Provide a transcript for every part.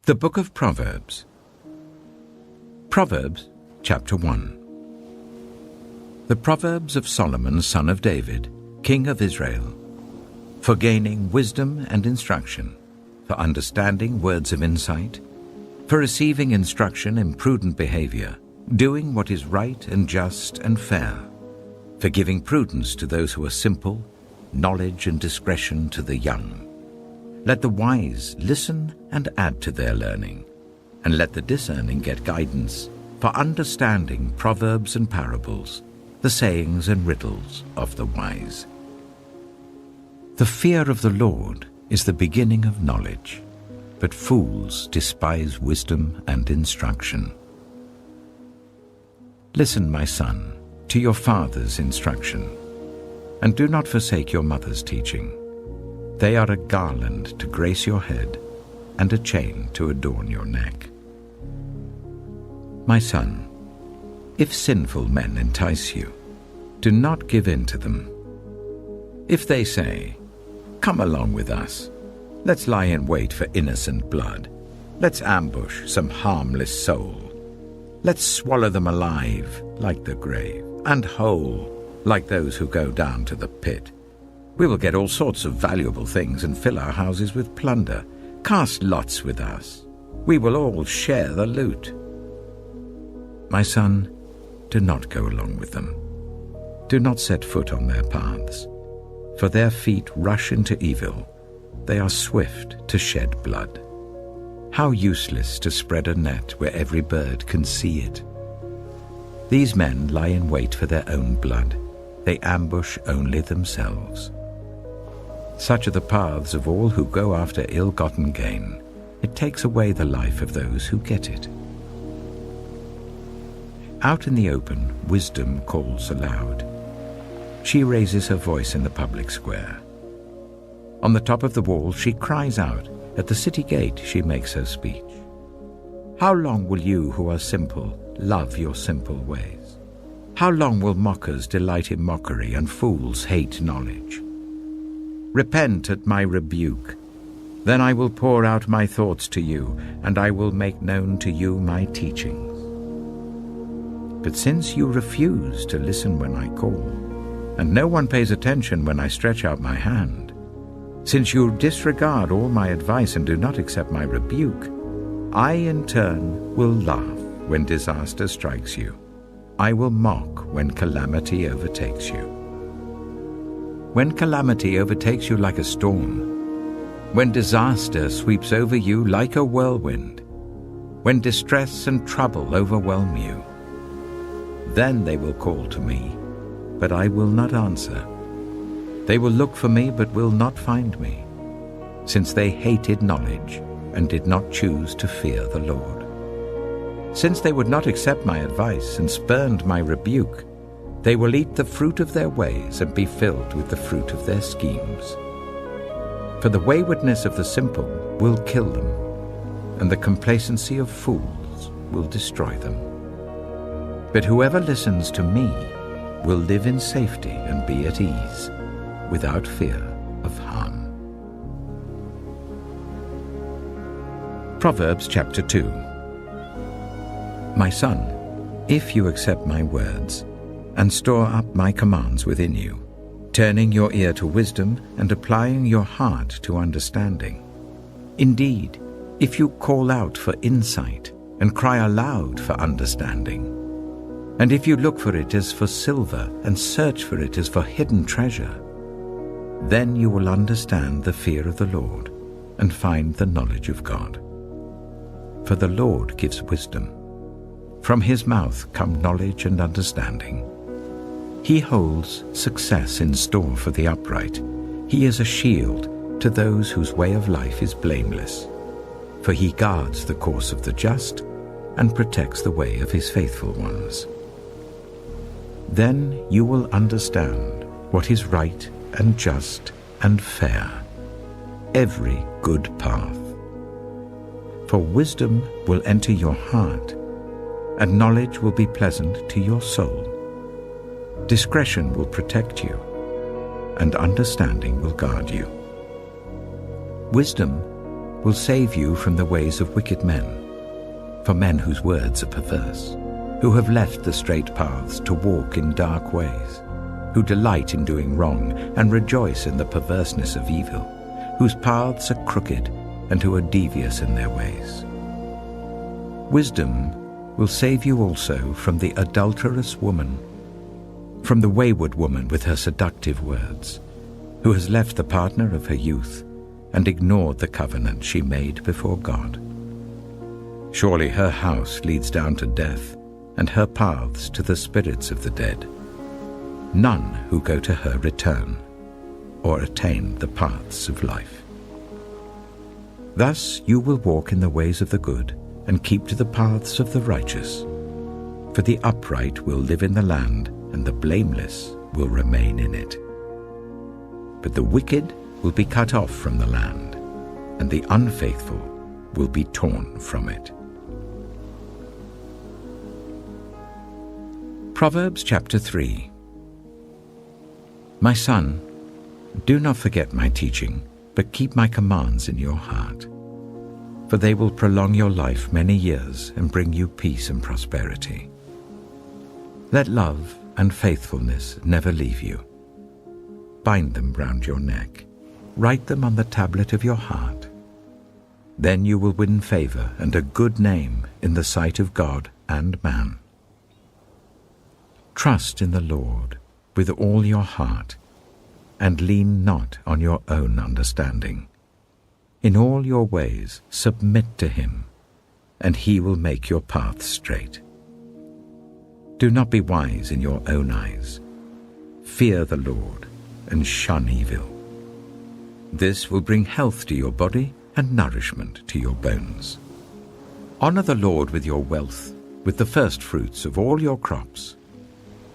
The Book of Proverbs. Proverbs, chapter 1. The Proverbs of Solomon, son of David, king of Israel, for gaining wisdom and instruction, for understanding words of insight, for receiving instruction in prudent behavior, doing what is right and just and fair, for giving prudence to those who are simple, knowledge and discretion to the young. Let the wise listen and add to their learning, and let the discerning get guidance, for understanding proverbs and parables, the sayings and riddles of the wise. The fear of the Lord is the beginning of knowledge, but fools despise wisdom and instruction. Listen, my son, to your father's instruction, and do not forsake your mother's teaching. They are a garland to grace your head, and a chain to adorn your neck. My son, if sinful men entice you, do not give in to them. If they say, "Come along with us, let's lie in wait for innocent blood, let's ambush some harmless soul, let's swallow them alive like the grave, and whole like those who go down to the pit. We will get all sorts of valuable things and fill our houses with plunder. Cast lots with us. We will all share the loot." My son, do not go along with them. Do not set foot on their paths, for their feet rush into evil. They are swift to shed blood. How useless to spread a net where every bird can see it. These men lie in wait for their own blood. They ambush only themselves. Such are the paths of all who go after ill-gotten gain. It takes away the life of those who get it. Out in the open, wisdom calls aloud. She raises her voice in the public square. On the top of the wall she cries out. At the city gate she makes her speech. How long will you who are simple love your simple ways? How long will mockers delight in mockery and fools hate knowledge? Repent at my rebuke. Then I will pour out my thoughts to you, and I will make known to you my teachings. But since you refuse to listen when I call, and no one pays attention when I stretch out my hand, since you disregard all my advice and do not accept my rebuke, I in turn will laugh when disaster strikes you. I will mock when calamity overtakes you. When calamity overtakes you like a storm, when disaster sweeps over you like a whirlwind, when distress and trouble overwhelm you, then they will call to me, but I will not answer. They will look for me, but will not find me, since they hated knowledge and did not choose to fear the Lord. Since they would not accept my advice and spurned my rebuke, they will eat the fruit of their ways and be filled with the fruit of their schemes. For the waywardness of the simple will kill them, and the complacency of fools will destroy them. But whoever listens to me will live in safety and be at ease, without fear of harm. Proverbs chapter 2. My son, if you accept my words and store up my commands within you, turning your ear to wisdom and applying your heart to understanding. Indeed, if you call out for insight and cry aloud for understanding, and if you look for it as for silver and search for it as for hidden treasure, then you will understand the fear of the Lord and find the knowledge of God. For the Lord gives wisdom. From his mouth come knowledge and understanding. He holds success in store for the upright. He is a shield to those whose way of life is blameless. For he guards the course of the just and protects the way of his faithful ones. Then you will understand what is right and just and fair, every good path. For wisdom will enter your heart, and knowledge will be pleasant to your soul. Discretion will protect you, and understanding will guard you. Wisdom will save you from the ways of wicked men, for men whose words are perverse, who have left the straight paths to walk in dark ways, who delight in doing wrong and rejoice in the perverseness of evil, whose paths are crooked and who are devious in their ways. Wisdom will save you also from the adulterous woman, from the wayward woman with her seductive words, who has left the partner of her youth and ignored the covenant she made before God. Surely her house leads down to death, and her paths to the spirits of the dead. None who go to her return, or attain the paths of life. Thus you will walk in the ways of the good, and keep to the paths of the righteous. For the upright will live in the land, and the blameless will remain in it. But the wicked will be cut off from the land, and the unfaithful will be torn from it. Proverbs chapter 3. My son, do not forget my teaching, but keep my commands in your heart. For they will prolong your life many years and bring you peace and prosperity. Let love and faithfulness never leave you. Bind them round your neck. Write them on the tablet of your heart. Then you will win favor and a good name in the sight of God and man. Trust in the Lord with all your heart, and lean not on your own understanding. In all your ways submit to him, and he will make your paths straight. Do not be wise in your own eyes. Fear the Lord and shun evil. This will bring health to your body and nourishment to your bones. Honor the Lord with your wealth, with the first fruits of all your crops.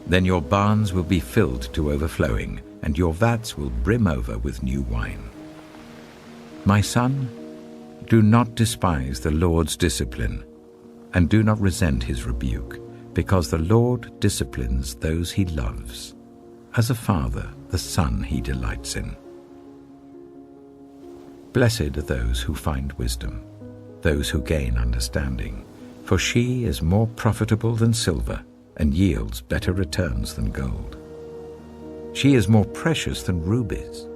Then your barns will be filled to overflowing, and your vats will brim over with new wine. My son, do not despise the Lord's discipline, and do not resent his rebuke, because the Lord disciplines those he loves, as a father the son he delights in. Blessed are those who find wisdom, those who gain understanding, for she is more profitable than silver, and yields better returns than gold. She is more precious than rubies.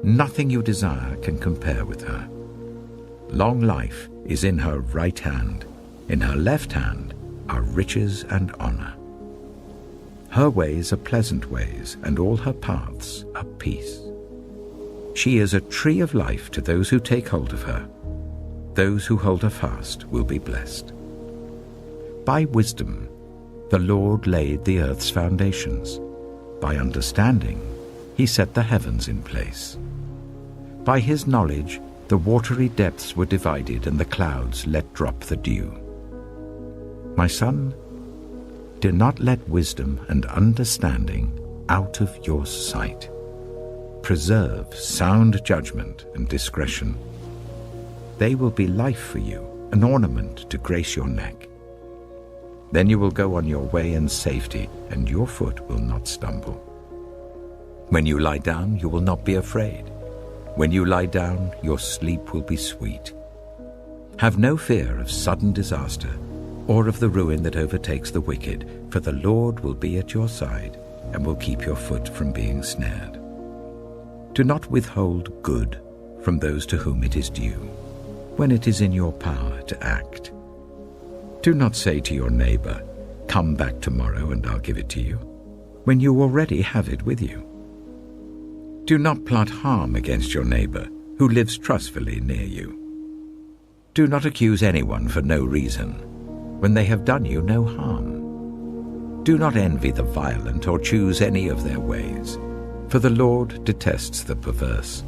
Nothing you desire can compare with her. Long life is in her right hand. In her left hand are riches and honor. Her ways are pleasant ways, and all her paths are peace. She is a tree of life to those who take hold of her. Those who hold her fast will be blessed. By wisdom the Lord laid the earth's foundations. By understanding he set the heavens in place. By his knowledge the watery depths were divided, and the clouds let drop the dew. My son, do not let wisdom and understanding out of your sight. Preserve sound judgment and discretion. They will be life for you, an ornament to grace your neck. Then you will go on your way in safety, and your foot will not stumble. When you lie down, you will not be afraid. When you lie down, your sleep will be sweet. Have no fear of sudden disaster, or of the ruin that overtakes the wicked, for the Lord will be at your side, and will keep your foot from being snared. Do not withhold good from those to whom it is due, when it is in your power to act. Do not say to your neighbor, "Come back tomorrow and I'll give it to you," when you already have it with you. Do not plot harm against your neighbor who lives trustfully near you. Do not accuse anyone for no reason, when they have done you no harm. Do not envy the violent or choose any of their ways, for the Lord detests the perverse,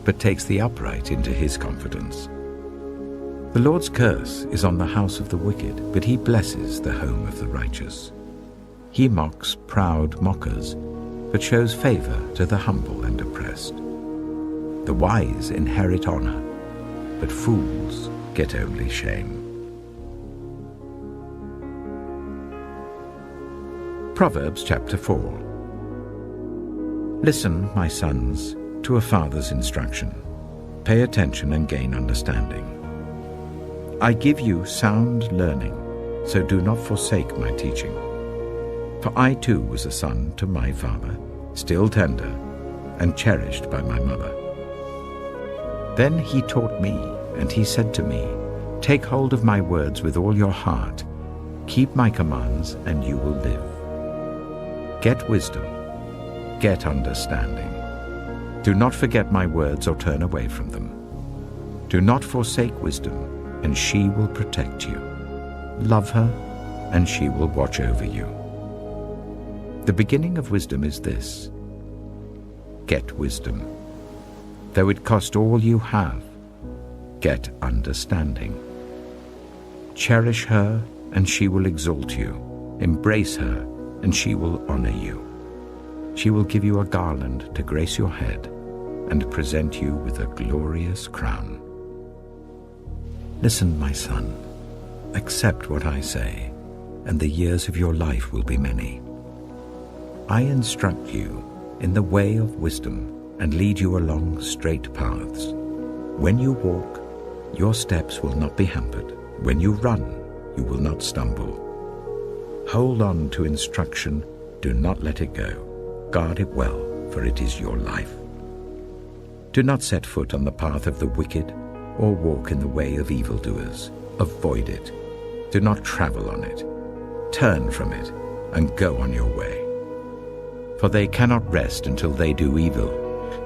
but takes the upright into his confidence. The Lord's curse is on the house of the wicked, but he blesses the home of the righteous. He mocks proud mockers, but shows favor to the humble and oppressed. The wise inherit honor, but fools get only shame. Proverbs chapter 4. Listen, my sons, to a father's instruction, pay attention and gain understanding. I give you sound learning, so do not forsake my teaching. For I too was a son to my father, still tender and cherished by my mother. Then he taught me, and he said to me, take hold of my words with all your heart. Keep my commands, and you will live. Get wisdom, get understanding. Do not forget my words or turn away from them. Do not forsake wisdom, and she will protect you. Love her, and she will watch over you. The beginning of wisdom is this: get wisdom. Though it cost all you have, get understanding. Cherish her, and she will exalt you. Embrace her, and she will honor you. She will give you a garland to grace your head and present you with a glorious crown. Listen, my son, accept what I say, and the years of your life will be many. I instruct you in the way of wisdom and lead you along straight paths. When you walk, your steps will not be hampered. When you run, you will not stumble. Hold on to instruction, do not let it go. Guard it well, for it is your life. Do not set foot on the path of the wicked, or walk in the way of evildoers. Avoid it. Do not travel on it. Turn from it, and go on your way. For they cannot rest until they do evil.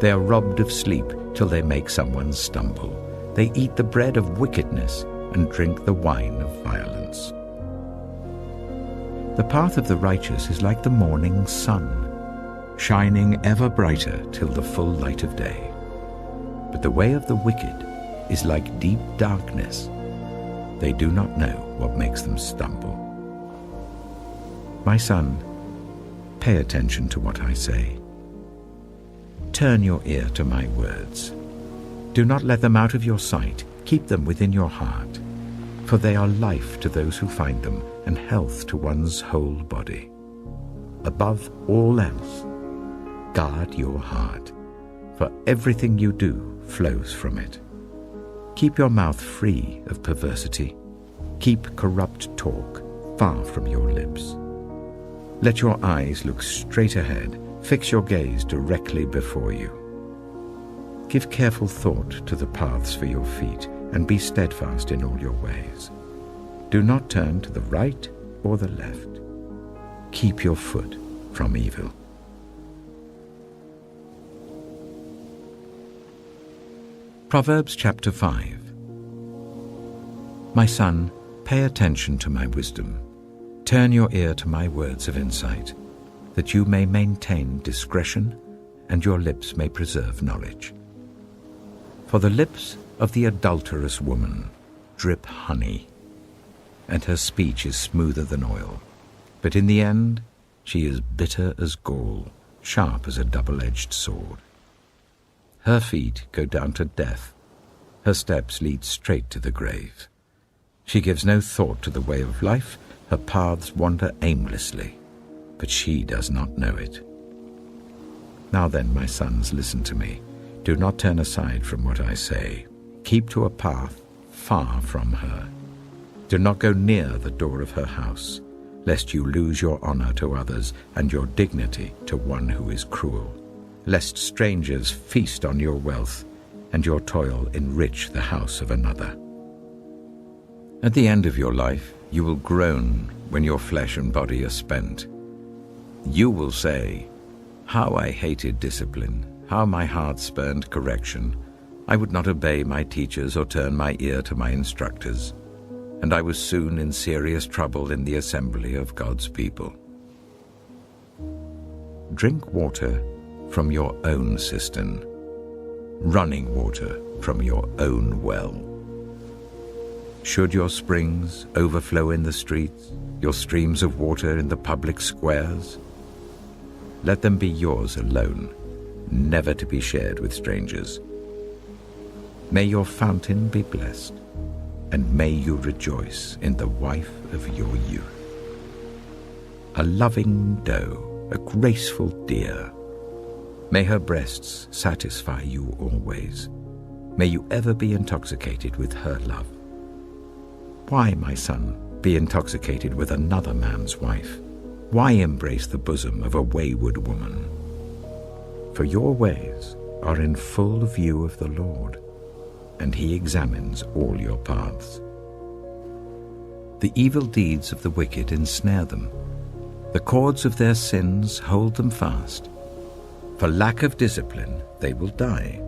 They are robbed of sleep till they make someone stumble. They eat the bread of wickedness and drink the wine of violence. The path of the righteous is like the morning sun, shining ever brighter till the full light of day. But the way of the wicked is like deep darkness. They do not know what makes them stumble. My son, pay attention to what I say. Turn your ear to my words. Do not let them out of your sight. Keep them within your heart, for they are life to those who find them and health to one's whole body. Above all else, guard your heart, for everything you do flows from it. Keep your mouth free of perversity. Keep corrupt talk far from your lips. Let your eyes look straight ahead. Fix your gaze directly before you. Give careful thought to the paths for your feet, and be steadfast in all your ways. Do not turn to the right or the left. Keep your foot from evil. Proverbs chapter 5. My son, pay attention to my wisdom. Turn your ear to my words of insight, that you may maintain discretion and your lips may preserve knowledge. For the lips of the adulterous woman drip honey, and her speech is smoother than oil. But in the end, she is bitter as gall, sharp as a double-edged sword. Her feet go down to death. Her steps lead straight to the grave. She gives no thought to the way of life. Her paths wander aimlessly, but she does not know it. Now then, my sons, listen to me. Do not turn aside from what I say. Keep to a path far from her. Do not go near the door of her house, lest you lose your honor to others and your dignity to one who is cruel, lest strangers feast on your wealth and your toil enrich the house of another. At the end of your life, you will groan when your flesh and body are spent. You will say, "How I hated discipline, how my heart spurned correction. I would not obey my teachers or turn my ear to my instructors, and I was soon in serious trouble in the assembly of God's people." Drink water from your own cistern, running water from your own well. Should your springs overflow in the streets, your streams of water in the public squares? Let them be yours alone, never to be shared with strangers. May your fountain be blessed, and may you rejoice in the wife of your youth. A loving doe, a graceful deer, may her breasts satisfy you always. May you ever be intoxicated with her love. Why, my son, be intoxicated with another man's wife? Why embrace the bosom of a wayward woman? For your ways are in full view of the Lord, and he examines all your paths. The evil deeds of the wicked ensnare them. The cords of their sins hold them fast. For lack of discipline they will die,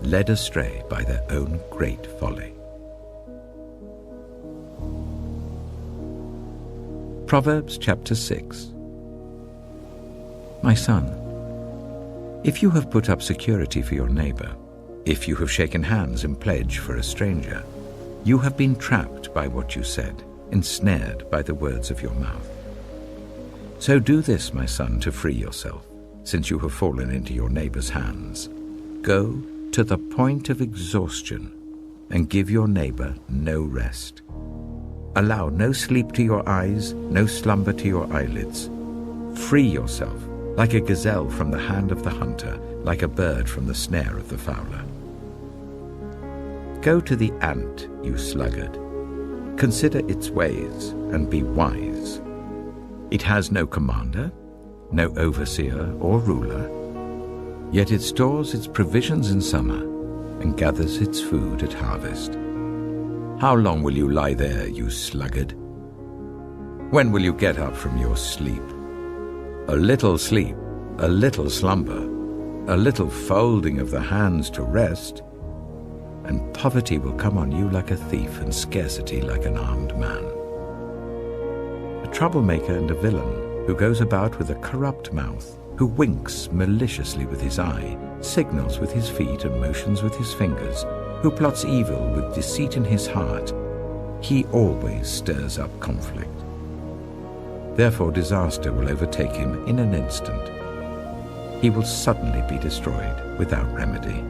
led astray by their own great folly. Proverbs chapter 6. My son, if you have put up security for your neighbor, if you have shaken hands in pledge for a stranger, you have been trapped by what you said, ensnared by the words of your mouth. So do this, my son, to free yourself, since you have fallen into your neighbor's hands. Go to the point of exhaustion and give your neighbor no rest. Allow no sleep to your eyes, no slumber to your eyelids. Free yourself like a gazelle from the hand of the hunter, like a bird from the snare of the fowler. Go to the ant, you sluggard. Consider its ways and be wise. It has no commander, no overseer or ruler, yet it stores its provisions in summer and gathers its food at harvest. How long will you lie there, you sluggard? When will you get up from your sleep? A little sleep, a little slumber, a little folding of the hands to rest, and poverty will come on you like a thief and scarcity like an armed man. A troublemaker and a villain who goes about with a corrupt mouth, who winks maliciously with his eye, signals with his feet and motions with his fingers, who plots evil with deceit in his heart, he always stirs up conflict. Therefore disaster will overtake him in an instant. He will suddenly be destroyed without remedy.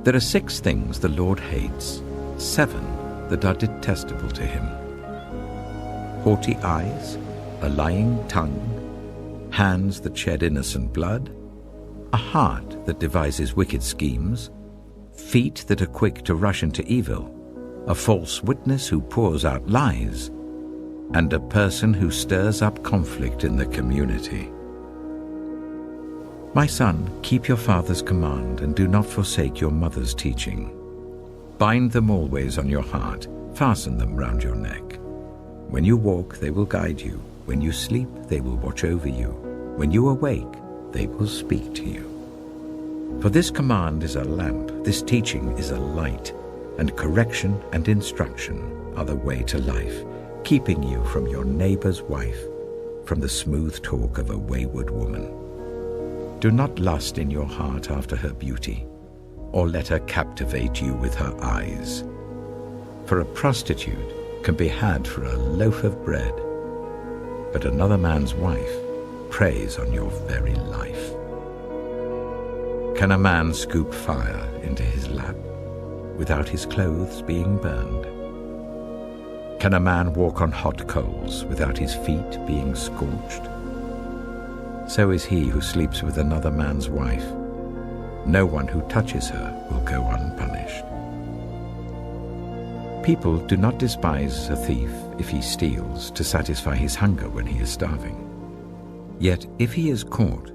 There are 6 things the Lord hates, 7 that are detestable to him: haughty eyes, a lying tongue, hands that shed innocent blood, a heart that devises wicked schemes, feet that are quick to rush into evil, a false witness who pours out lies, and a person who stirs up conflict in the community. My son, keep your father's command and do not forsake your mother's teaching. Bind them always on your heart, fasten them round your neck. When you walk, they will guide you. When you sleep, they will watch over you. When you awake, they will speak to you. For this command is a lamp, this teaching is a light, and correction and instruction are the way to life, keeping you from your neighbor's wife, from the smooth talk of a wayward woman. Do not lust in your heart after her beauty, or let her captivate you with her eyes. For a prostitute can be had for a loaf of bread, but another man's wife preys on your very life. Can a man scoop fire into his lap without his clothes being burned? Can a man walk on hot coals without his feet being scorched? So is he who sleeps with another man's wife. No one who touches her will go unpunished. People do not despise a thief if he steals to satisfy his hunger when he is starving. Yet if he is caught,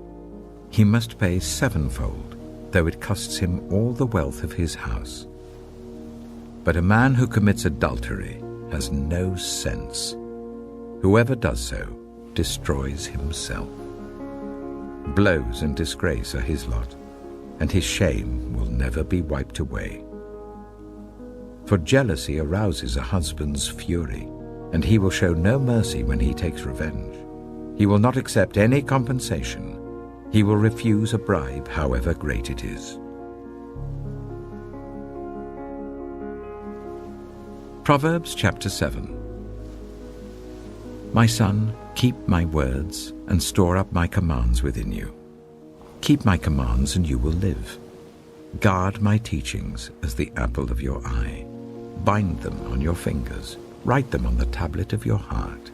he must pay 7-fold, though it costs him all the wealth of his house. But a man who commits adultery has no sense. Whoever does so destroys himself. Blows and disgrace are his lot, and his shame will never be wiped away. For jealousy arouses a husband's fury, and he will show no mercy when he takes revenge. He will not accept any compensation. He will refuse a bribe, however great it is. Proverbs chapter 7. My son, keep my words and store up my commands within you. Keep my commands and you will live. Guard my teachings as the apple of your eye. Bind them on your fingers. Write them on the tablet of your heart.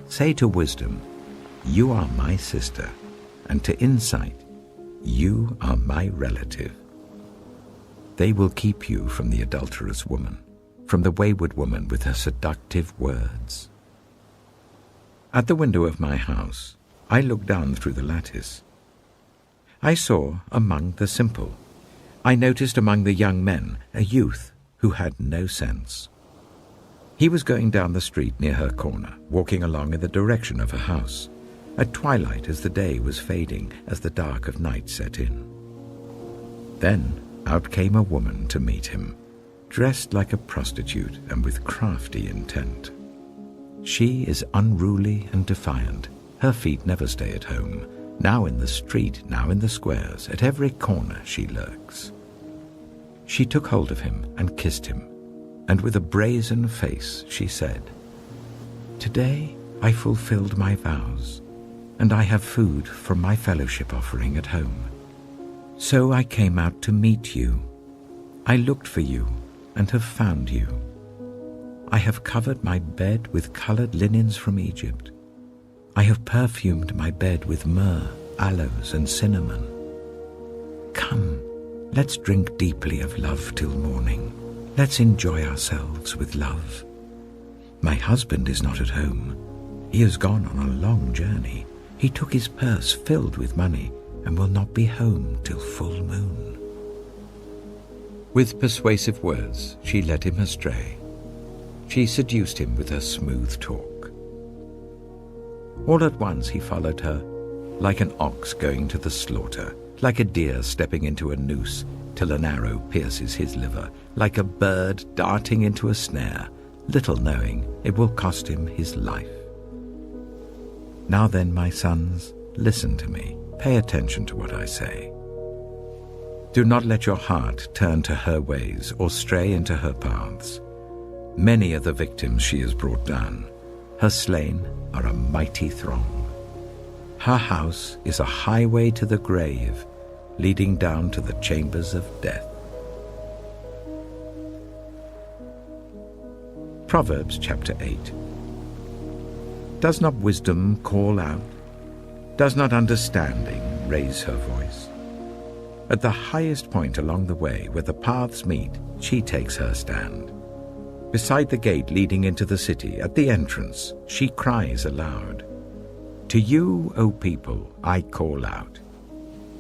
Say to wisdom, you are my sister, and to insight, you are my relative. They will keep you from the adulterous woman, from the wayward woman with her seductive words. At the window of my house, I looked down through the lattice. I saw among the simple, I noticed among the young men a youth who had no sense. He was going down the street near her corner, walking along in the direction of her house, at twilight as the day was fading, as the dark of night set in. Then out came a woman to meet him, dressed like a prostitute and with crafty intent. She is unruly and defiant. Her feet never stay at home. Now in the street, now in the squares, at every corner she lurks. She took hold of him and kissed him, and with a brazen face she said, "Today I fulfilled my vows, and I have food from my fellowship offering at home. So I came out to meet you. I looked for you and have found you. I have covered my bed with colored linens from Egypt. I have perfumed my bed with myrrh, aloes, and cinnamon. Come, let's drink deeply of love till morning. Let's enjoy ourselves with love. My husband is not at home. He has gone on a long journey. He took his purse filled with money and will not be home till full moon." With persuasive words, she led him astray. She seduced him with her smooth talk. All at once he followed her, like an ox going to the slaughter, like a deer stepping into a noose till an arrow pierces his liver, like a bird darting into a snare, little knowing it will cost him his life. Now then, my sons, listen to me. Pay attention to what I say. Do not let your heart turn to her ways or stray into her paths. Many are the victims she has brought down. Her slain are a mighty throng. Her house is a highway to the grave, leading down to the chambers of death. Proverbs chapter 8. Does not wisdom call out? Does not understanding raise her voice? At the highest point along the way where the paths meet, she takes her stand. Beside the gate leading into the city, at the entrance, she cries aloud. To you, O people, I call out.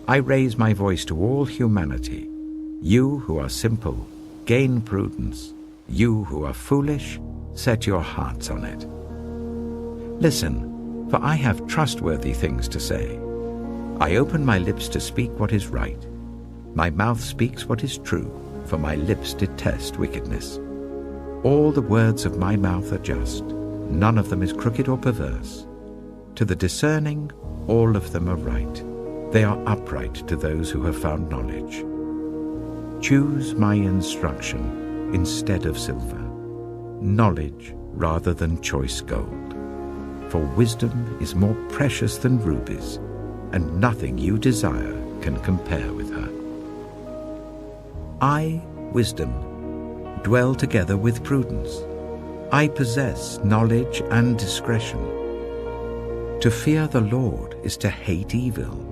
I raise my voice to all humanity. You who are simple, gain prudence. You who are foolish, set your hearts on it. Listen, for I have trustworthy things to say. I open my lips to speak what is right. My mouth speaks what is true, for my lips detest wickedness. All the words of my mouth are just. None of them is crooked or perverse. To the discerning, all of them are right. They are upright to those who have found knowledge. Choose my instruction instead of silver, knowledge rather than choice gold. For wisdom is more precious than rubies, and nothing you desire can compare with her. I, wisdom, dwell together with prudence. I possess knowledge and discretion. To fear the Lord is to hate evil.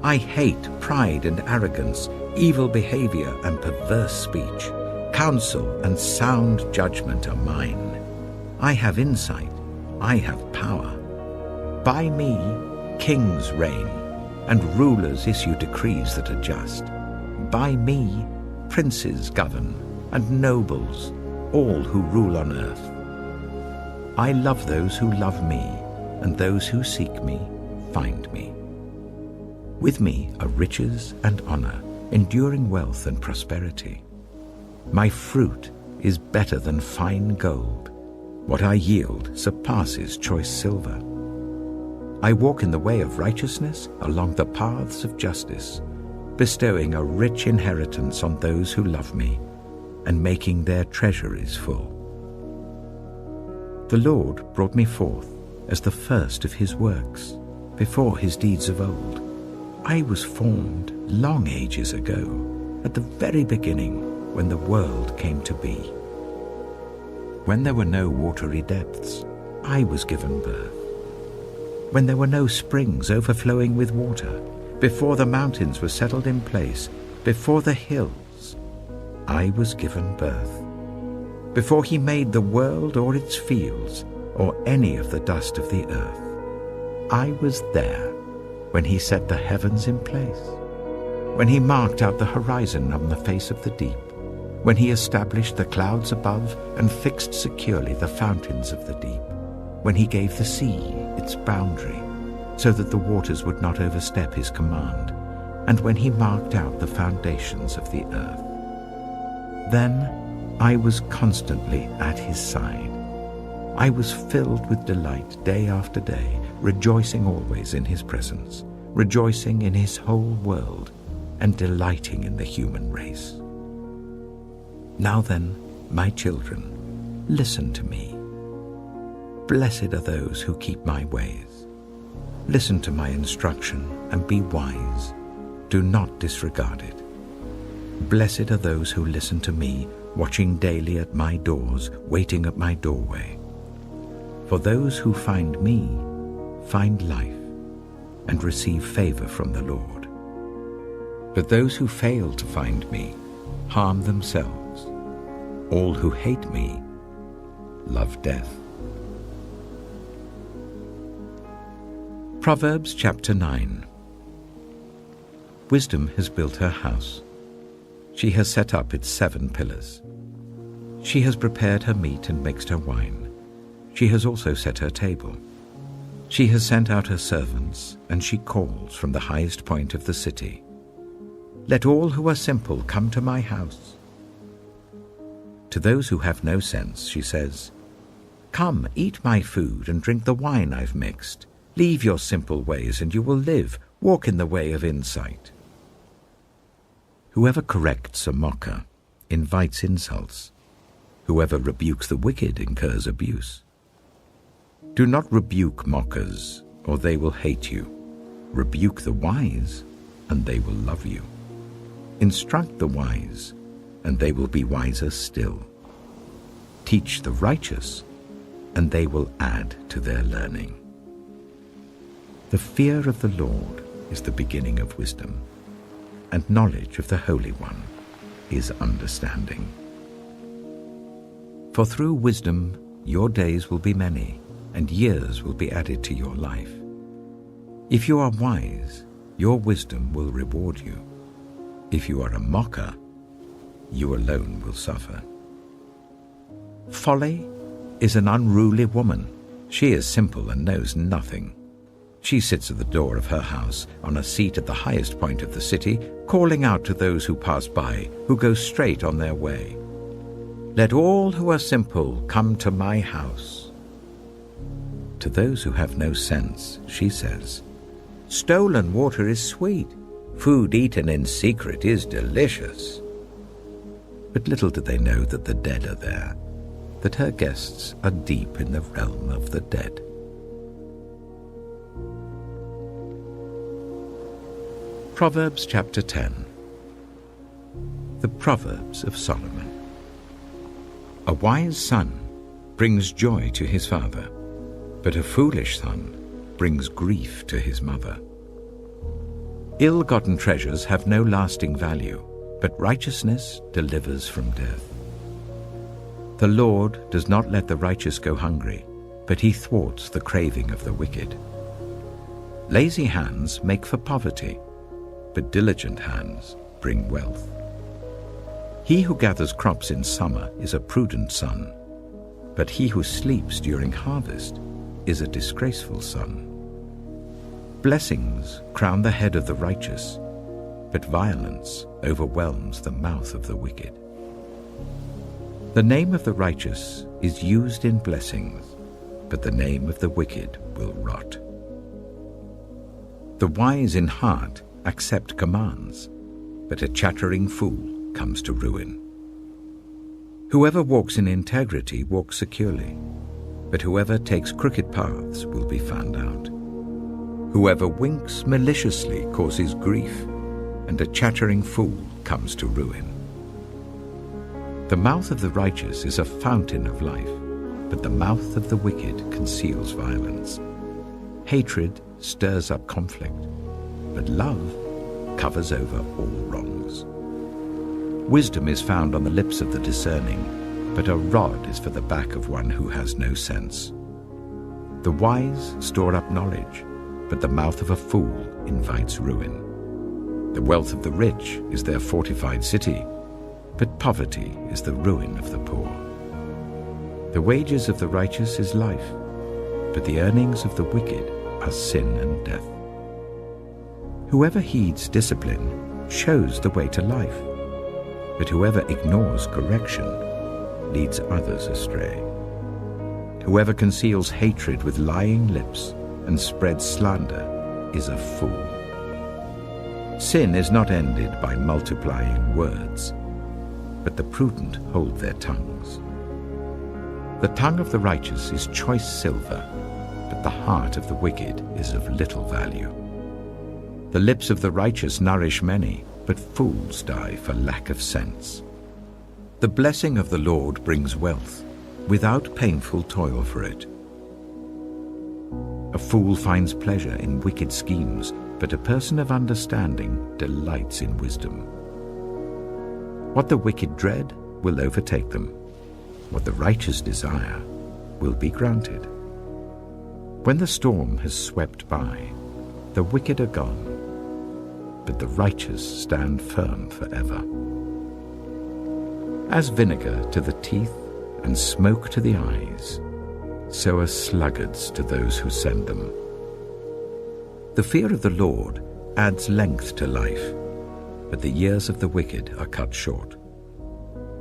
I hate pride and arrogance, evil behavior and perverse speech. Counsel and sound judgment are mine. I have insight. I have power. By me, kings reign, and rulers issue decrees that are just. By me, princes govern, and nobles, all who rule on earth. I love those who love me, and those who seek me find me. With me are riches and honor, enduring wealth and prosperity. My fruit is better than fine gold. What I yield surpasses choice silver. I walk in the way of righteousness along the paths of justice, bestowing a rich inheritance on those who love me and making their treasuries full. The Lord brought me forth as the first of his works, before his deeds of old. I was formed long ages ago, at the very beginning, when the world came to be. When there were no watery depths, I was given birth. When there were no springs overflowing with water, before the mountains were settled in place, before the hills, I was given birth, before he made the world or its fields, or any of the dust of the earth. I was there when he set the heavens in place, when he marked out the horizon on the face of the deep, when he established the clouds above and fixed securely the fountains of the deep, when he gave the sea its boundary, so that the waters would not overstep his command, and when he marked out the foundations of the earth. Then I was constantly at his side. I was filled with delight day after day, rejoicing always in his presence, rejoicing in his whole world, and delighting in the human race. Now then, my children, listen to me. Blessed are those who keep my ways. Listen to my instruction and be wise. Do not disregard it. Blessed are those who listen to me, watching daily at my doors, waiting at my doorway. For those who find me find life and receive favor from the Lord. But those who fail to find me harm themselves. All who hate me love death. Proverbs chapter 9. Wisdom has built her house. She has set up its 7 pillars. She has prepared her meat and mixed her wine. She has also set her table. She has sent out her servants, and she calls from the highest point of the city. Let all who are simple come to my house. To those who have no sense, she says, Come, eat my food and drink the wine I've mixed. Leave your simple ways and you will live. Walk in the way of insight. Whoever corrects a mocker invites insults. Whoever rebukes the wicked incurs abuse. Do not rebuke mockers, or they will hate you. Rebuke the wise, and they will love you. Instruct the wise, and they will be wiser still. Teach the righteous, and they will add to their learning. The fear of the Lord is the beginning of wisdom, and knowledge of the Holy One is understanding. For through wisdom your days will be many, and years will be added to your life. If you are wise, your wisdom will reward you. If you are a mocker, you alone will suffer. Folly is an unruly woman. She is simple and knows nothing. She sits at the door of her house, on a seat at the highest point of the city, calling out to those who pass by, who go straight on their way. Let all who are simple come to my house. To those who have no sense, she says, Stolen water is sweet. Food eaten in secret is delicious. But little do they know that the dead are there, that her guests are deep in the realm of the dead. Proverbs chapter 10. The Proverbs of Solomon. A wise son brings joy to his father, but a foolish son brings grief to his mother. Ill-gotten treasures have no lasting value, but righteousness delivers from death. The Lord does not let the righteous go hungry, but he thwarts the craving of the wicked. Lazy hands make for poverty, but diligent hands bring wealth. He who gathers crops in summer is a prudent son, but he who sleeps during harvest is a disgraceful son. Blessings crown the head of the righteous, but violence overwhelms the mouth of the wicked. The name of the righteous is used in blessings, but the name of the wicked will rot. The wise in heart accept commands, but a chattering fool comes to ruin. Whoever walks in integrity walks securely, but whoever takes crooked paths will be found out. Whoever winks maliciously causes grief, and a chattering fool comes to ruin. The mouth of the righteous is a fountain of life, but the mouth of the wicked conceals violence. Hatred stirs up conflict, but love covers over all wrongs. Wisdom is found on the lips of the discerning, but a rod is for the back of one who has no sense. The wise store up knowledge, but the mouth of a fool invites ruin. The wealth of the rich is their fortified city, but poverty is the ruin of the poor. The wages of the righteous is life, but the earnings of the wicked are sin and death. Whoever heeds discipline shows the way to life, but whoever ignores correction leads others astray. Whoever conceals hatred with lying lips and spreads slander is a fool. Sin is not ended by multiplying words, but the prudent hold their tongues. The tongue of the righteous is choice silver, but the heart of the wicked is of little value. The lips of the righteous nourish many, but fools die for lack of sense. The blessing of the Lord brings wealth, without painful toil for it. A fool finds pleasure in wicked schemes, but a person of understanding delights in wisdom. What the wicked dread will overtake them. What the righteous desire will be granted. When the storm has swept by, the wicked are gone, but the righteous stand firm forever. As vinegar to the teeth and smoke to the eyes, so are sluggards to those who send them. The fear of the Lord adds length to life, but the years of the wicked are cut short.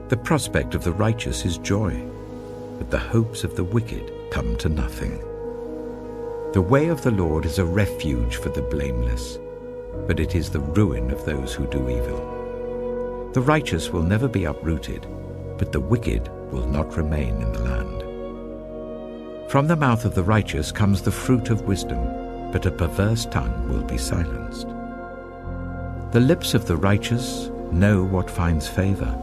The prospect of the righteous is joy, but the hopes of the wicked come to nothing. The way of the Lord is a refuge for the blameless, but it is the ruin of those who do evil. The righteous will never be uprooted, but the wicked will not remain in the land. From the mouth of the righteous comes the fruit of wisdom, but a perverse tongue will be silenced. The lips of the righteous know what finds favor,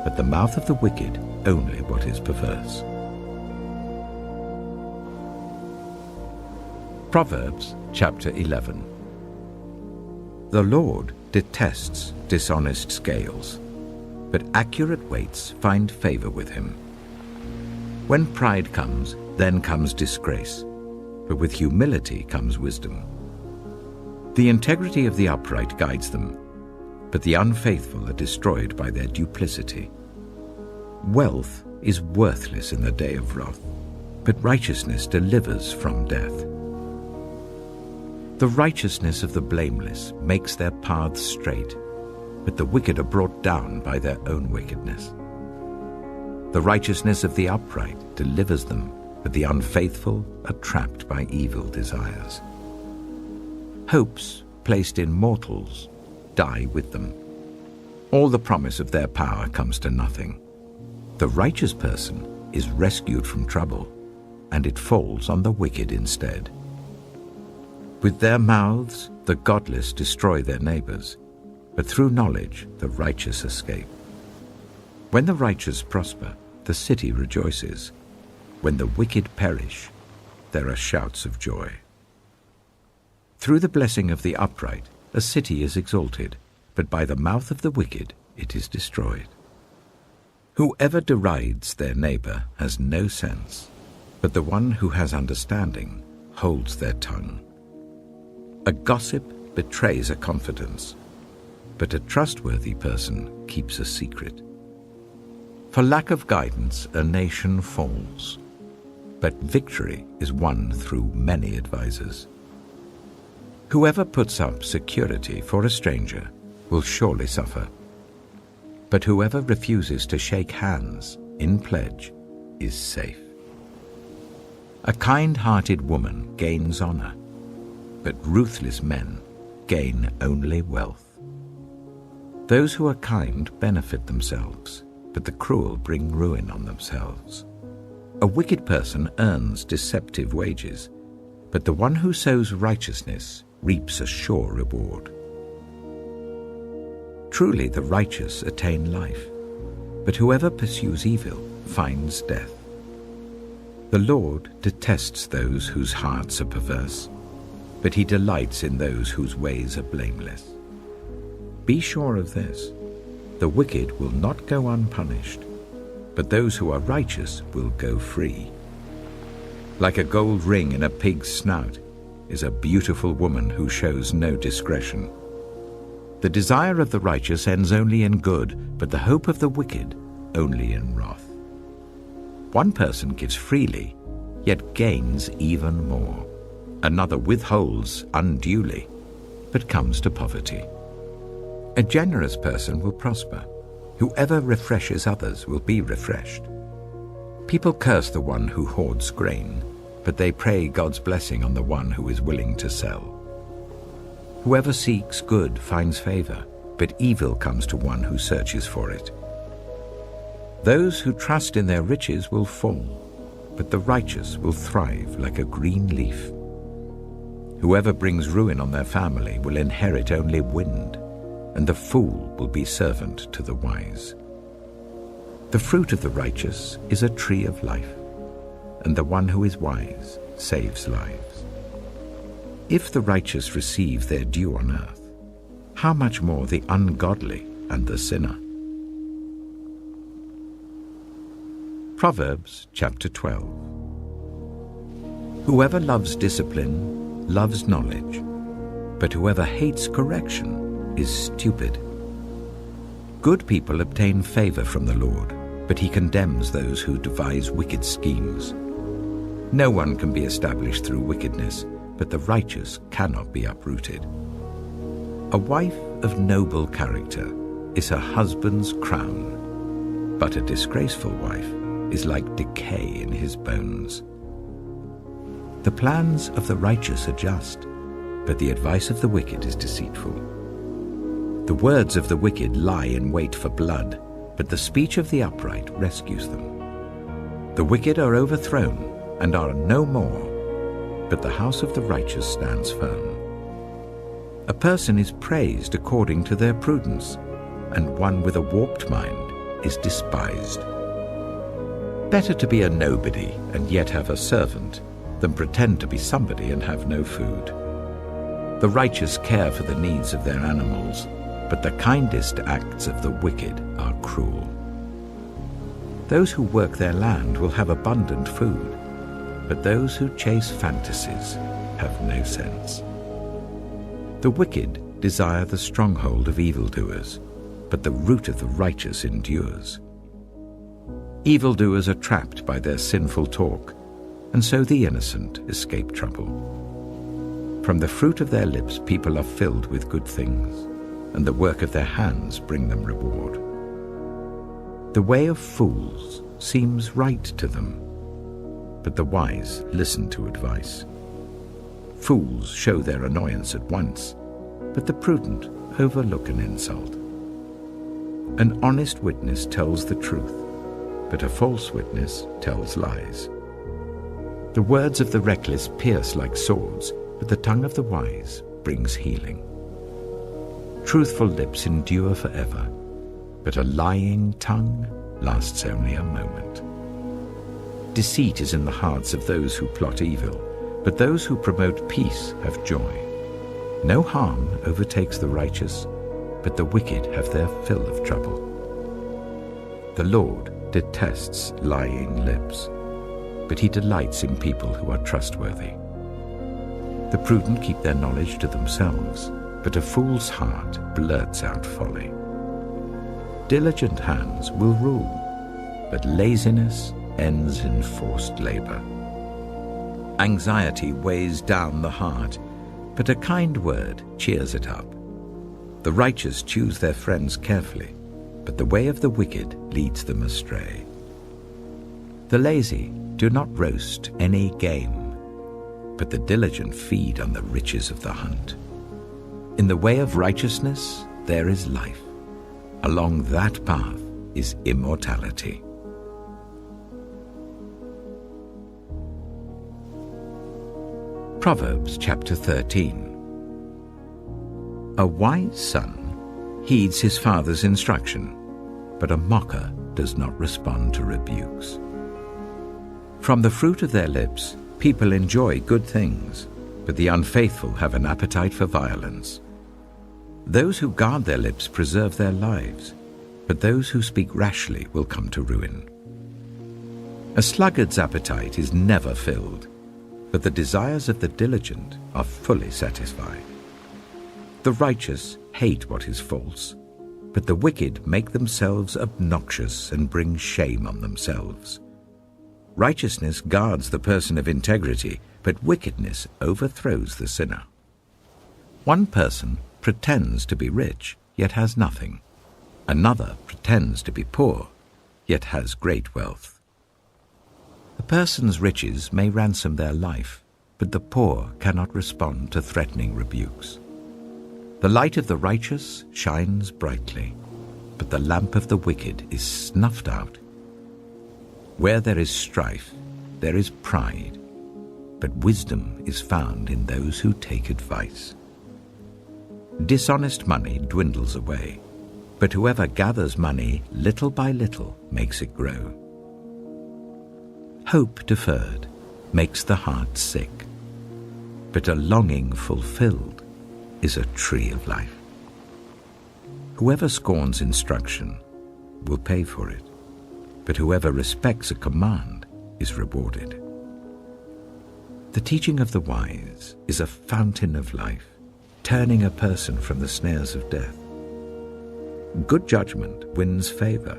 but the mouth of the wicked only what is perverse. Proverbs chapter 11. The Lord detests dishonest scales, but accurate weights find favor with him. When pride comes, then comes disgrace, but with humility comes wisdom. The integrity of the upright guides them, but the unfaithful are destroyed by their duplicity. Wealth is worthless in the day of wrath, but righteousness delivers from death. The righteousness of the blameless makes their paths straight, but the wicked are brought down by their own wickedness. The righteousness of the upright delivers them, but the unfaithful are trapped by evil desires. Hopes placed in mortals die with them. All the promise of their power comes to nothing. The righteous person is rescued from trouble, and it falls on the wicked instead. With their mouths the godless destroy their neighbors, but through knowledge the righteous escape. When the righteous prosper, the city rejoices. When the wicked perish, there are shouts of joy. Through the blessing of the upright, a city is exalted, but by the mouth of the wicked it is destroyed. Whoever derides their neighbor has no sense, but the one who has understanding holds their tongue. A gossip betrays a confidence, but a trustworthy person keeps a secret. For lack of guidance, a nation falls, but victory is won through many advisers. Whoever puts up security for a stranger will surely suffer, but whoever refuses to shake hands in pledge is safe. A kind-hearted woman gains honor, but ruthless men gain only wealth. Those who are kind benefit themselves, but the cruel bring ruin on themselves. A wicked person earns deceptive wages, but the one who sows righteousness reaps a sure reward. Truly the righteous attain life, but whoever pursues evil finds death. The Lord detests those whose hearts are perverse, but he delights in those whose ways are blameless. Be sure of this: The wicked will not go unpunished, but those who are righteous will go free. Like a gold ring in a pig's snout is a beautiful woman who shows no discretion. The desire of the righteous ends only in good, but the hope of the wicked only in wrath. One person gives freely, yet gains even more. Another withholds unduly, but comes to poverty. A generous person will prosper. Whoever refreshes others will be refreshed. People curse the one who hoards grain, but they pray God's blessing on the one who is willing to sell. Whoever seeks good finds favor, but evil comes to one who searches for it. Those who trust in their riches will fall, but the righteous will thrive like a green leaf. Whoever brings ruin on their family will inherit only wind, and the fool will be servant to the wise. The fruit of the righteous is a tree of life, and the one who is wise saves lives. If the righteous receive their due on earth, how much more the ungodly and the sinner? Proverbs chapter 12. Whoever loves discipline loves knowledge, but whoever hates correction is stupid. Good people obtain favor from the Lord, but he condemns those who devise wicked schemes. No one can be established through wickedness, but the righteous cannot be uprooted. A wife of noble character is her husband's crown, but a disgraceful wife is like decay in his bones. The plans of the righteous are just, but the advice of the wicked is deceitful. The words of the wicked lie in wait for blood, but the speech of the upright rescues them. The wicked are overthrown and are no more, but the house of the righteous stands firm. A person is praised according to their prudence, and one with a warped mind is despised. Better to be a nobody and yet have a servant than pretend to be somebody and have no food. The righteous care for the needs of their animals, but the kindest acts of the wicked are cruel. Those who work their land will have abundant food, but those who chase fantasies have no sense. The wicked desire the stronghold of evildoers, but the root of the righteous endures. Evildoers are trapped by their sinful talk, and so the innocent escape trouble. From the fruit of their lips people are filled with good things, and the work of their hands bring them reward. The way of fools seems right to them, but the wise listen to advice. Fools show their annoyance at once, but the prudent overlook an insult. An honest witness tells the truth, but a false witness tells lies. The words of the reckless pierce like swords, but the tongue of the wise brings healing. Truthful lips endure forever, but a lying tongue lasts only a moment. Deceit is in the hearts of those who plot evil, but those who promote peace have joy. No harm overtakes the righteous, but the wicked have their fill of trouble. The Lord detests lying lips, but he delights in people who are trustworthy. The prudent keep their knowledge to themselves, but a fool's heart blurts out folly. Diligent hands will rule, but laziness ends in forced labor. Anxiety weighs down the heart, but a kind word cheers it up. The righteous choose their friends carefully, but the way of the wicked leads them astray. The lazy do not roast any game, but the diligent feed on the riches of the hunt. In the way of righteousness there is life. Along that path is immortality. Proverbs chapter 13. A wise son heeds his father's instruction, but a mocker does not respond to rebukes. From the fruit of their lips people enjoy good things, but the unfaithful have an appetite for violence. Those who guard their lips preserve their lives, but those who speak rashly will come to ruin. A sluggard's appetite is never filled, but the desires of the diligent are fully satisfied. The righteous hate what is false, but the wicked make themselves obnoxious and bring shame on themselves. Righteousness guards the person of integrity, but wickedness overthrows the sinner. One person pretends to be rich, yet has nothing. Another pretends to be poor, yet has great wealth. A person's riches may ransom their life, but the poor cannot respond to threatening rebukes. The light of the righteous shines brightly, but the lamp of the wicked is snuffed out. Where there is strife, there is pride, but wisdom is found in those who take advice. Dishonest money dwindles away, but whoever gathers money little by little makes it grow. Hope deferred makes the heart sick, but a longing fulfilled is a tree of life. Whoever scorns instruction will pay for it, but whoever respects a command is rewarded. The teaching of the wise is a fountain of life, turning a person from the snares of death. Good judgment wins favor,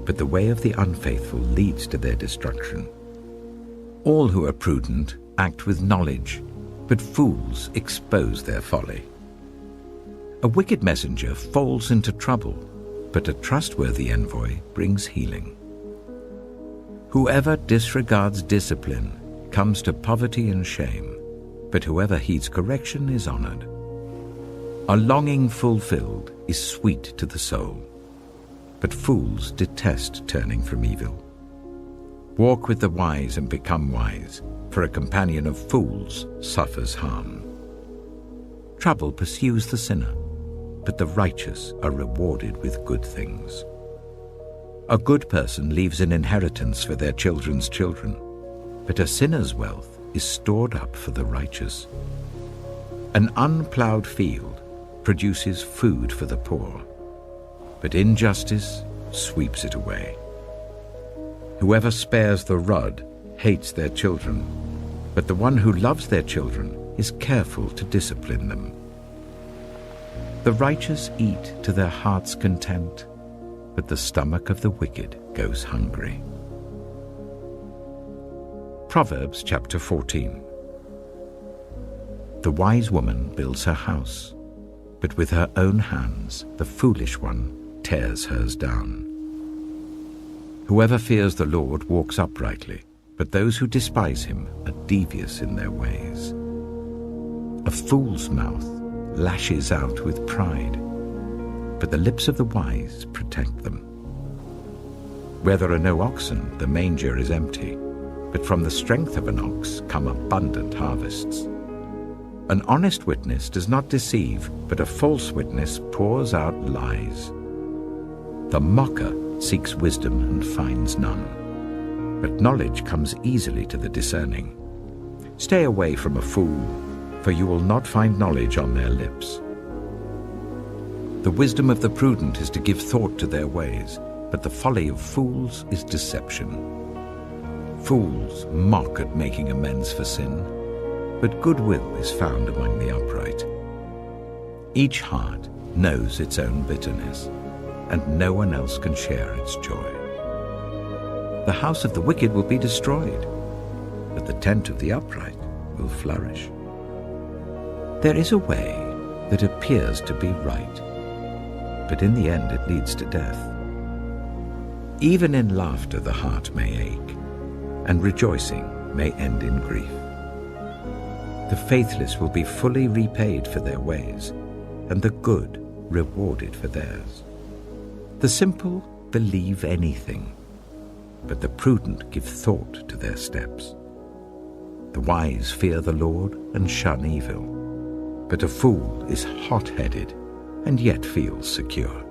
but the way of the unfaithful leads to their destruction. All who are prudent act with knowledge, but fools expose their folly. A wicked messenger falls into trouble, but a trustworthy envoy brings healing. Whoever disregards discipline comes to poverty and shame, but whoever heeds correction is honored. A longing fulfilled is sweet to the soul, but fools detest turning from evil. Walk with the wise and become wise, for a companion of fools suffers harm. Trouble pursues the sinner, but the righteous are rewarded with good things. A good person leaves an inheritance for their children's children, but a sinner's wealth is stored up for the righteous. An unplowed field produces food for the poor, but injustice sweeps it away. Whoever spares the rod hates their children, but the one who loves their children is careful to discipline them. The righteous eat to their heart's content, but the stomach of the wicked goes hungry. Proverbs chapter 14. The wise woman builds her house, but with her own hands the foolish one tears hers down. Whoever fears the Lord walks uprightly, but those who despise him are devious in their ways. A fool's mouth lashes out with pride, but the lips of the wise protect them. Where there are no oxen, the manger is empty, but from the strength of an ox come abundant harvests. An honest witness does not deceive, but a false witness pours out lies. The mocker seeks wisdom and finds none, but knowledge comes easily to the discerning. Stay away from a fool, for you will not find knowledge on their lips. The wisdom of the prudent is to give thought to their ways, but the folly of fools is deception. Fools mock at making amends for sin, but goodwill is found among the upright. Each heart knows its own bitterness, and no one else can share its joy. The house of the wicked will be destroyed, but the tent of the upright will flourish. There is a way that appears to be right, but in the end it leads to death. Even in laughter the heart may ache, and rejoicing may end in grief. The faithless will be fully repaid for their ways, and the good rewarded for theirs. The simple believe anything, but the prudent give thought to their steps. The wise fear the Lord and shun evil, but a fool is hot-headed and yet feels secure.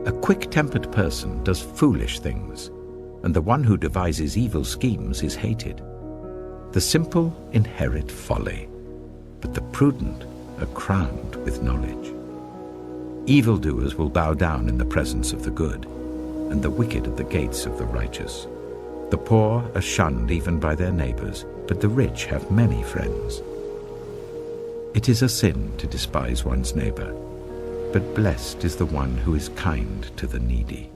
A quick-tempered person does foolish things, and the one who devises evil schemes is hated. The simple inherit folly, but the prudent are crowned with knowledge. Evildoers will bow down in the presence of the good, and the wicked at the gates of the righteous. The poor are shunned even by their neighbors, but the rich have many friends. It is a sin to despise one's neighbor, but blessed is the one who is kind to the needy.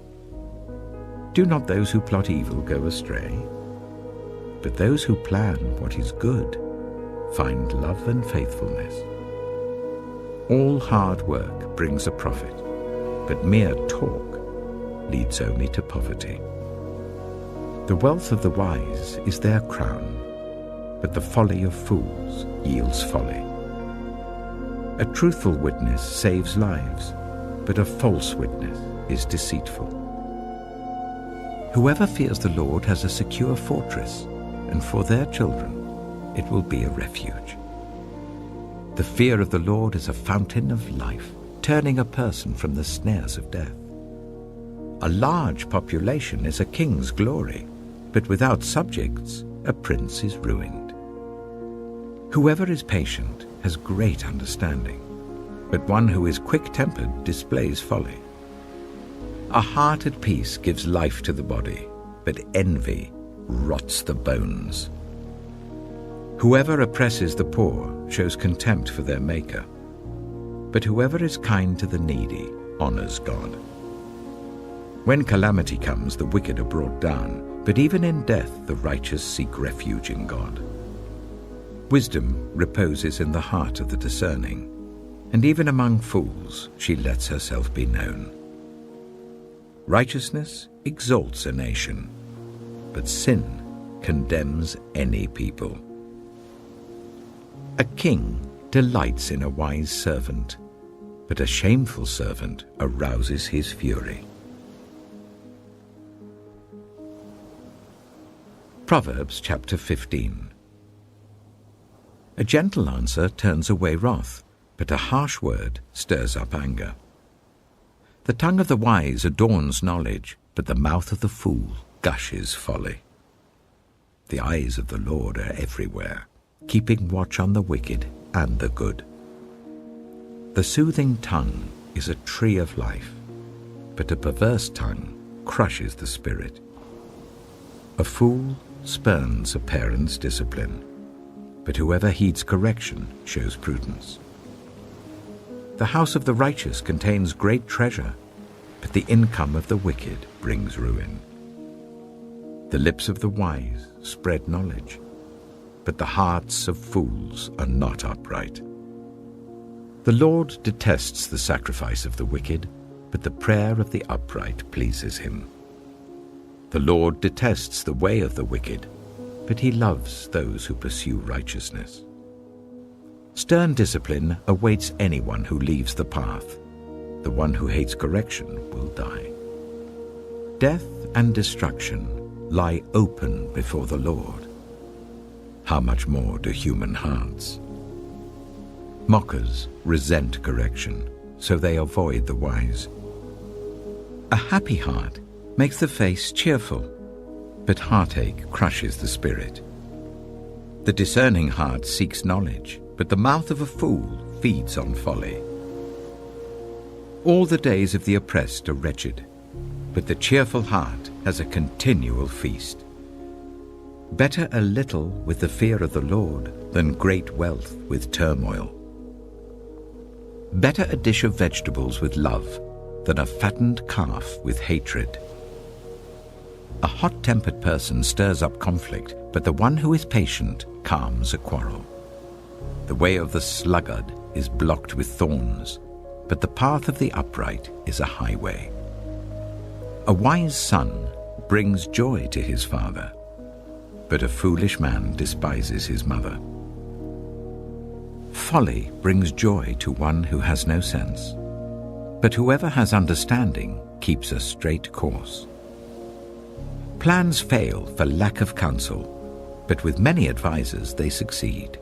Do not those who plot evil go astray? But those who plan what is good find love and faithfulness. All hard work brings a profit, but mere talk leads only to poverty. The wealth of the wise is their crown, but the folly of fools yields folly. A truthful witness saves lives, but a false witness is deceitful. Whoever fears the Lord has a secure fortress, and for their children it will be a refuge. The fear of the Lord is a fountain of life, turning a person from the snares of death. A large population is a king's glory, but without subjects, a prince is ruined. Whoever is patient has great understanding, but one who is quick-tempered displays folly. A heart at peace gives life to the body, but envy rots the bones. Whoever oppresses the poor shows contempt for their Maker, but whoever is kind to the needy honors God. When calamity comes, the wicked are brought down, but even in death the righteous seek refuge in God. Wisdom reposes in the heart of the discerning, and even among fools she lets herself be known. Righteousness exalts a nation, but sin condemns any people. A king delights in a wise servant, but a shameful servant arouses his fury. Proverbs chapter 15. A gentle answer turns away wrath, but a harsh word stirs up anger. The tongue of the wise adorns knowledge, but the mouth of the fool gushes folly. The eyes of the Lord are everywhere, keeping watch on the wicked and the good. The soothing tongue is a tree of life, but a perverse tongue crushes the spirit. A fool spurns a parent's discipline, but whoever heeds correction shows prudence. The house of the righteous contains great treasure, but the income of the wicked brings ruin. The lips of the wise spread knowledge, but the hearts of fools are not upright. The Lord detests the sacrifice of the wicked, but the prayer of the upright pleases him. The Lord detests the way of the wicked, but he loves those who pursue righteousness. Stern discipline awaits anyone who leaves the path. The one who hates correction will die. Death and destruction lie open before the Lord. How much more do human hearts? Mockers resent correction, so they avoid the wise. A happy heart makes the face cheerful, but heartache crushes the spirit. The discerning heart seeks knowledge, but the mouth of a fool feeds on folly. All the days of the oppressed are wretched, but the cheerful heart has a continual feast. Better a little with the fear of the Lord than great wealth with turmoil. Better a dish of vegetables with love than a fattened calf with hatred. A hot-tempered person stirs up conflict, but the one who is patient calms a quarrel. The way of the sluggard is blocked with thorns, but the path of the upright is a highway. A wise son brings joy to his father, but a foolish man despises his mother. Folly brings joy to one who has no sense, but whoever has understanding keeps a straight course. Plans fail for lack of counsel, but with many advisers they succeed.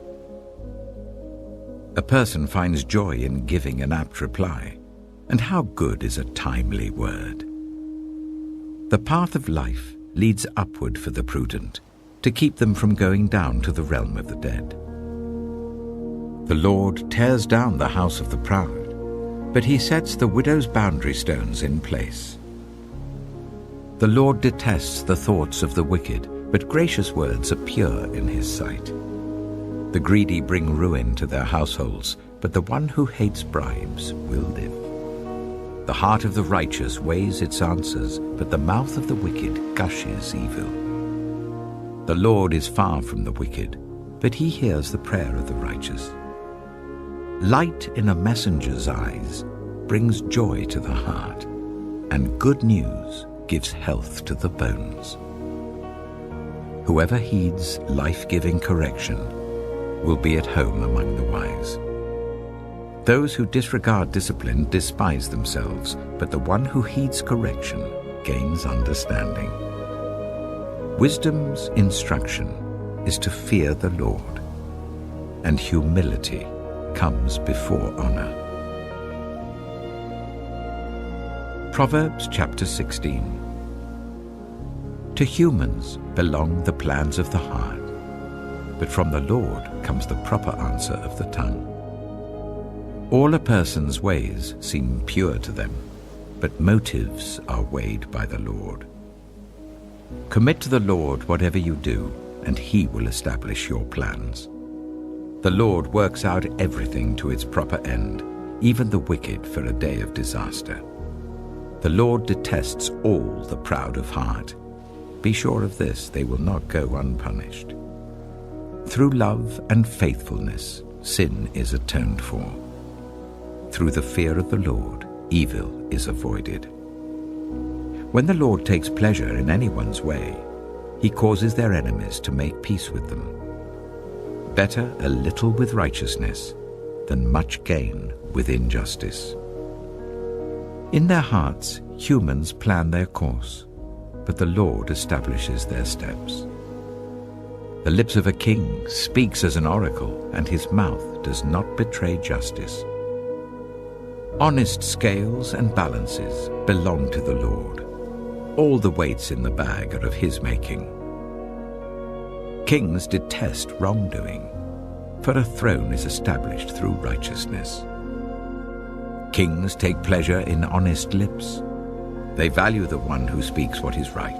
A person finds joy in giving an apt reply, and how good is a timely word. The path of life leads upward for the prudent, to keep them from going down to the realm of the dead. The Lord tears down the house of the proud, but he sets the widow's boundary stones in place. The Lord detests the thoughts of the wicked, but gracious words are pure in his sight. The greedy bring ruin to their households, but the one who hates bribes will live. The heart of the righteous weighs its answers, but the mouth of the wicked gushes evil. The Lord is far from the wicked, but he hears the prayer of the righteous. Light in a messenger's eyes brings joy to the heart, and good news gives health to the bones. Whoever heeds life-giving correction will be at home among the wise. Those who disregard discipline despise themselves, but the one who heeds correction gains understanding. Wisdom's instruction is to fear the Lord, and humility comes before honor. Proverbs chapter 16. To humans belong the plans of the heart, but from the Lord comes the proper answer of the tongue. All a person's ways seem pure to them, but motives are weighed by the Lord. Commit to the Lord whatever you do, and he will establish your plans. The Lord works out everything to its proper end, even the wicked for a day of disaster. The Lord detests all the proud of heart. Be sure of this, they will not go unpunished. Through love and faithfulness, sin is atoned for. Through the fear of the Lord, evil is avoided. When the Lord takes pleasure in anyone's way, he causes their enemies to make peace with them. Better a little with righteousness than much gain with injustice. In their hearts, humans plan their course, but the Lord establishes their steps. The lips of a king speaks as an oracle, and his mouth does not betray justice. Honest scales and balances belong to the Lord. All the weights in the bag are of his making. Kings detest wrongdoing, for a throne is established through righteousness. Kings take pleasure in honest lips. They value the one who speaks what is right.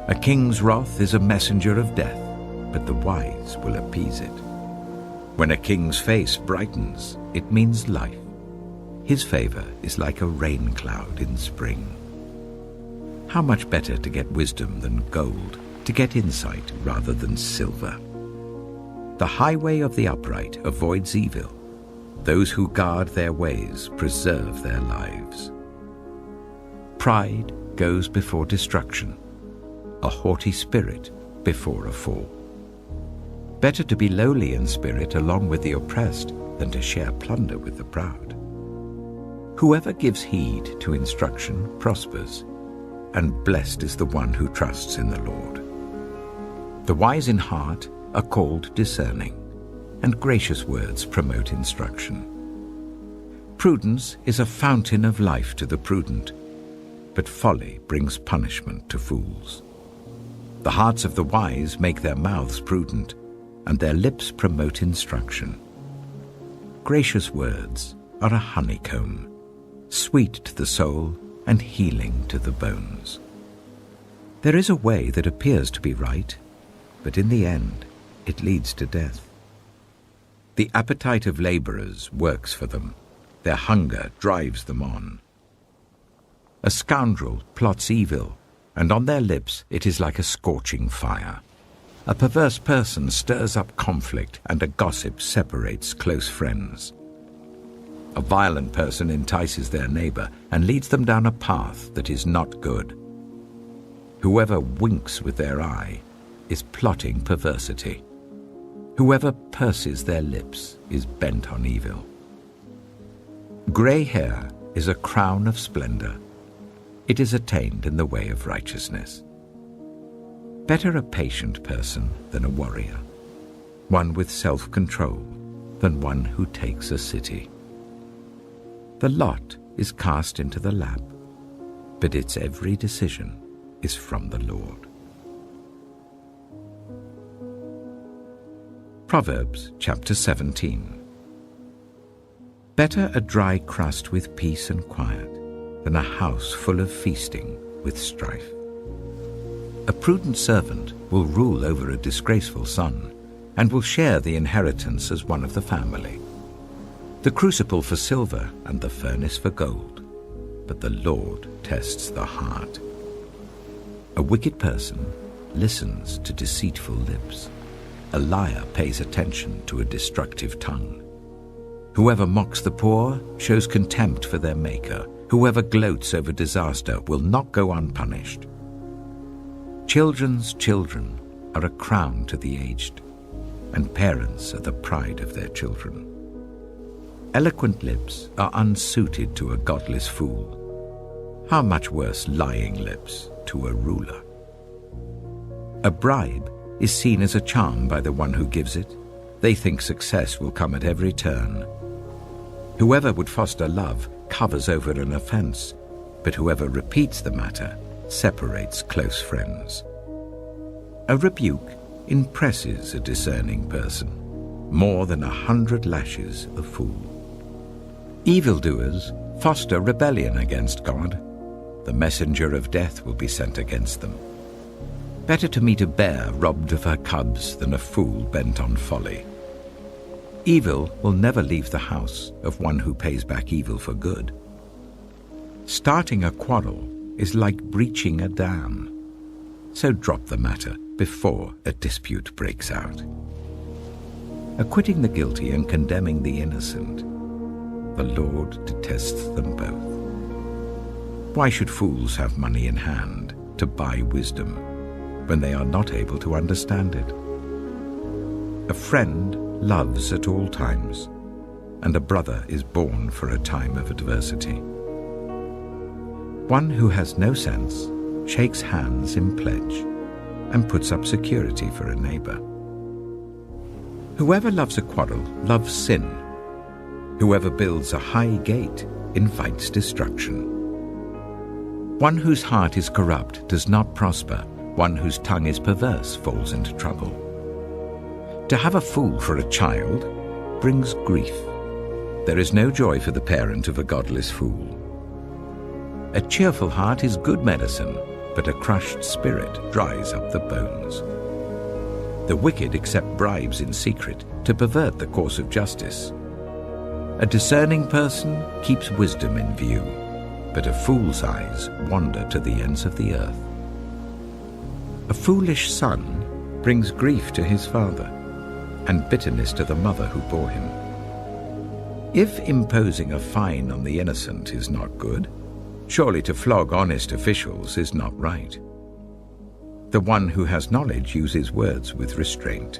A king's wrath is a messenger of death, but the wise will appease it. When a king's face brightens, it means life. His favor is like a rain cloud in spring. How much better to get wisdom than gold, to get insight rather than silver. The highway of the upright avoids evil. Those who guard their ways preserve their lives. Pride goes before destruction, a haughty spirit before a fall. Better to be lowly in spirit along with the oppressed than to share plunder with the proud. Whoever gives heed to instruction prospers, and blessed is the one who trusts in the Lord. The wise in heart are called discerning, and gracious words promote instruction. Prudence is a fountain of life to the prudent, but folly brings punishment to fools. The hearts of the wise make their mouths prudent, and their lips promote instruction. Gracious words are a honeycomb, sweet to the soul and healing to the bones. There is a way that appears to be right, but in the end it leads to death. The appetite of laborers works for them. Their hunger drives them on. A scoundrel plots evil, and on their lips it is like a scorching fire. A perverse person stirs up conflict, and a gossip separates close friends. A violent person entices their neighbor and leads them down a path that is not good. Whoever winks with their eye is plotting perversity. Whoever purses their lips is bent on evil. Gray hair is a crown of splendor. It is attained in the way of righteousness. Better a patient person than a warrior, one with self-control than one who takes a city. The lot is cast into the lap, but its every decision is from the Lord. Proverbs chapter 17. Better a dry crust with peace and quiet than a house full of feasting with strife. A prudent servant will rule over a disgraceful son and will share the inheritance as one of the family. The crucible for silver and the furnace for gold, but the Lord tests the heart. A wicked person listens to deceitful lips. A liar pays attention to a destructive tongue. Whoever mocks the poor shows contempt for their maker. Whoever gloats over disaster will not go unpunished. Children's children are a crown to the aged, and parents are the pride of their children. Eloquent lips are unsuited to a godless fool. How much worse lying lips to a ruler. A bribe is seen as a charm by the one who gives it. They think success will come at every turn. Whoever would foster love covers over an offense, but whoever repeats the matter separates close friends. A rebuke impresses a discerning person more than 100 lashes a fool. Evildoers foster rebellion against God. The messenger of death will be sent against them. Better to meet a bear robbed of her cubs than a fool bent on folly. Evil will never leave the house of one who pays back evil for good. Starting a quarrel is like breaching a dam, so drop the matter before a dispute breaks out. Acquitting the guilty and condemning the innocent, the Lord detests them both. Why should fools have money in hand to buy wisdom when they are not able to understand it? A friend loves at all times, and a brother is born for a time of adversity. One who has no sense shakes hands in pledge and puts up security for a neighbor. Whoever loves a quarrel loves sin. Whoever builds a high gate invites destruction. One whose heart is corrupt does not prosper. One whose tongue is perverse falls into trouble. To have a fool for a child brings grief. There is no joy for the parent of a godless fool. A cheerful heart is good medicine, but a crushed spirit dries up the bones. The wicked accept bribes in secret to pervert the course of justice. A discerning person keeps wisdom in view, but a fool's eyes wander to the ends of the earth. A foolish son brings grief to his father, and bitterness to the mother who bore him. If imposing a fine on the innocent is not good, surely to flog honest officials is not right. The one who has knowledge uses words with restraint,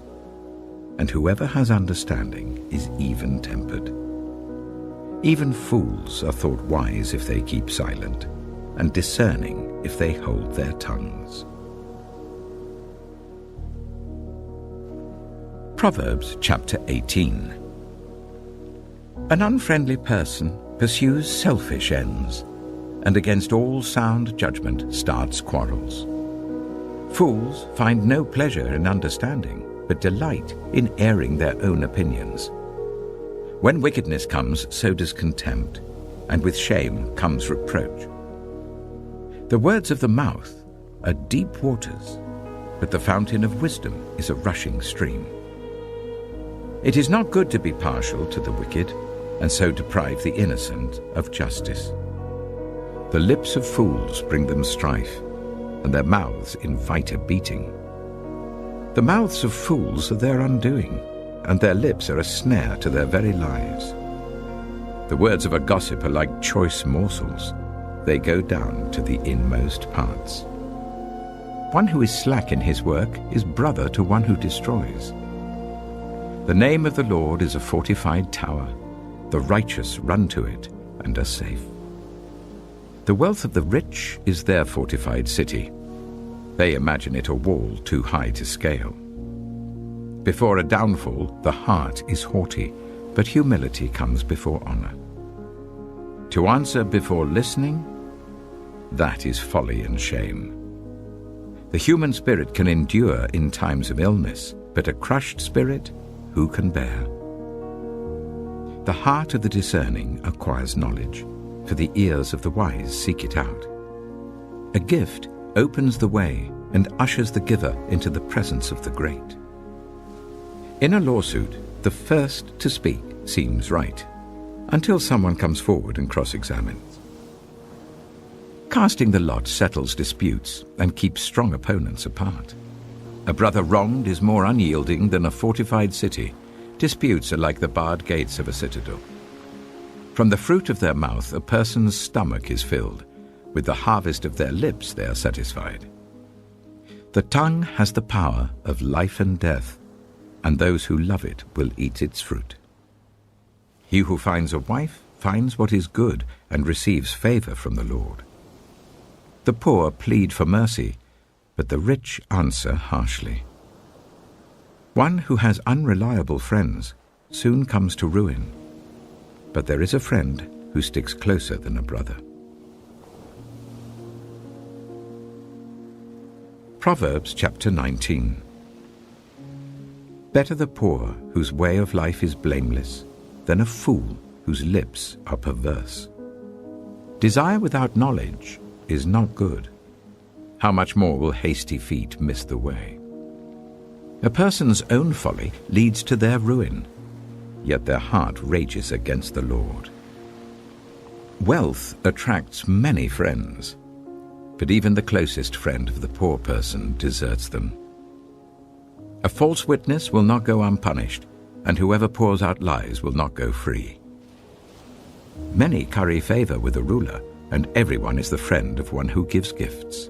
and whoever has understanding is even-tempered. Even fools are thought wise if they keep silent, and discerning if they hold their tongues. Proverbs chapter 18. An unfriendly person pursues selfish ends, and against all sound judgment starts quarrels. Fools find no pleasure in understanding, but delight in airing their own opinions. When wickedness comes, so does contempt, and with shame comes reproach. The words of the mouth are deep waters, but the fountain of wisdom is a rushing stream. It is not good to be partial to the wicked, and so deprive the innocent of justice. The lips of fools bring them strife, and their mouths invite a beating. The mouths of fools are their undoing, and their lips are a snare to their very lives. The words of a gossip are like choice morsels. They go down to the inmost parts. One who is slack in his work is brother to one who destroys. The name of the Lord is a fortified tower. The righteous run to it and are safe. The wealth of the rich is their fortified city. They imagine it a wall too high to scale. Before a downfall, the heart is haughty, but humility comes before honor. To answer before listening, that is folly and shame. The human spirit can endure in times of illness, but a crushed spirit, who can bear? The heart of the discerning acquires knowledge, for the ears of the wise seek it out. A gift opens the way and ushers the giver into the presence of the great. In a lawsuit, the first to speak seems right, until someone comes forward and cross-examines. Casting the lot settles disputes and keeps strong opponents apart. A brother wronged is more unyielding than a fortified city. Disputes are like the barred gates of a citadel. From the fruit of their mouth a person's stomach is filled. With the harvest of their lips they are satisfied. The tongue has the power of life and death, and those who love it will eat its fruit. He who finds a wife finds what is good and receives favor from the Lord. The poor plead for mercy, but the rich answer harshly. One who has unreliable friends soon comes to ruin, but there is a friend who sticks closer than a brother. Proverbs chapter 19. Better the poor whose way of life is blameless than a fool whose lips are perverse. Desire without knowledge is not good. How much more will hasty feet miss the way? A person's own folly leads to their ruin, yet their heart rages against the Lord. Wealth attracts many friends, but even the closest friend of the poor person deserts them. A false witness will not go unpunished, and whoever pours out lies will not go free. Many curry favor with a ruler, and everyone is the friend of one who gives gifts.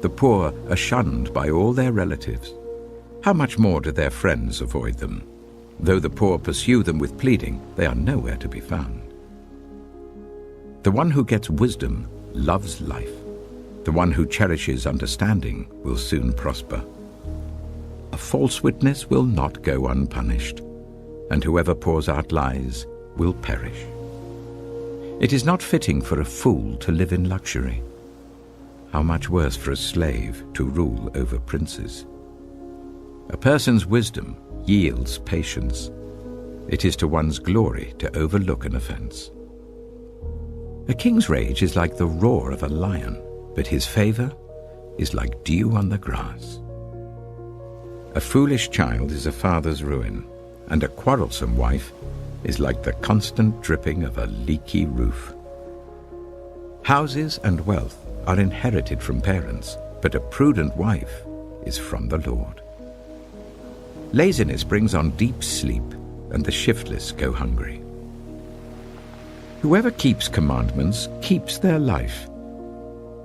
The poor are shunned by all their relatives. How much more do their friends avoid them? Though the poor pursue them with pleading, they are nowhere to be found. The one who gets wisdom loves life. The one who cherishes understanding will soon prosper. A false witness will not go unpunished, and whoever pours out lies will perish. It is not fitting for a fool to live in luxury. How much worse for a slave to rule over princes? A person's wisdom yields patience. It is to one's glory to overlook an offense. A king's rage is like the roar of a lion, but his favor is like dew on the grass. A foolish child is a father's ruin, and a quarrelsome wife is like the constant dripping of a leaky roof. Houses and wealth are inherited from parents, but a prudent wife is from the Lord. Laziness brings on deep sleep, and the shiftless go hungry. Whoever keeps commandments keeps their life,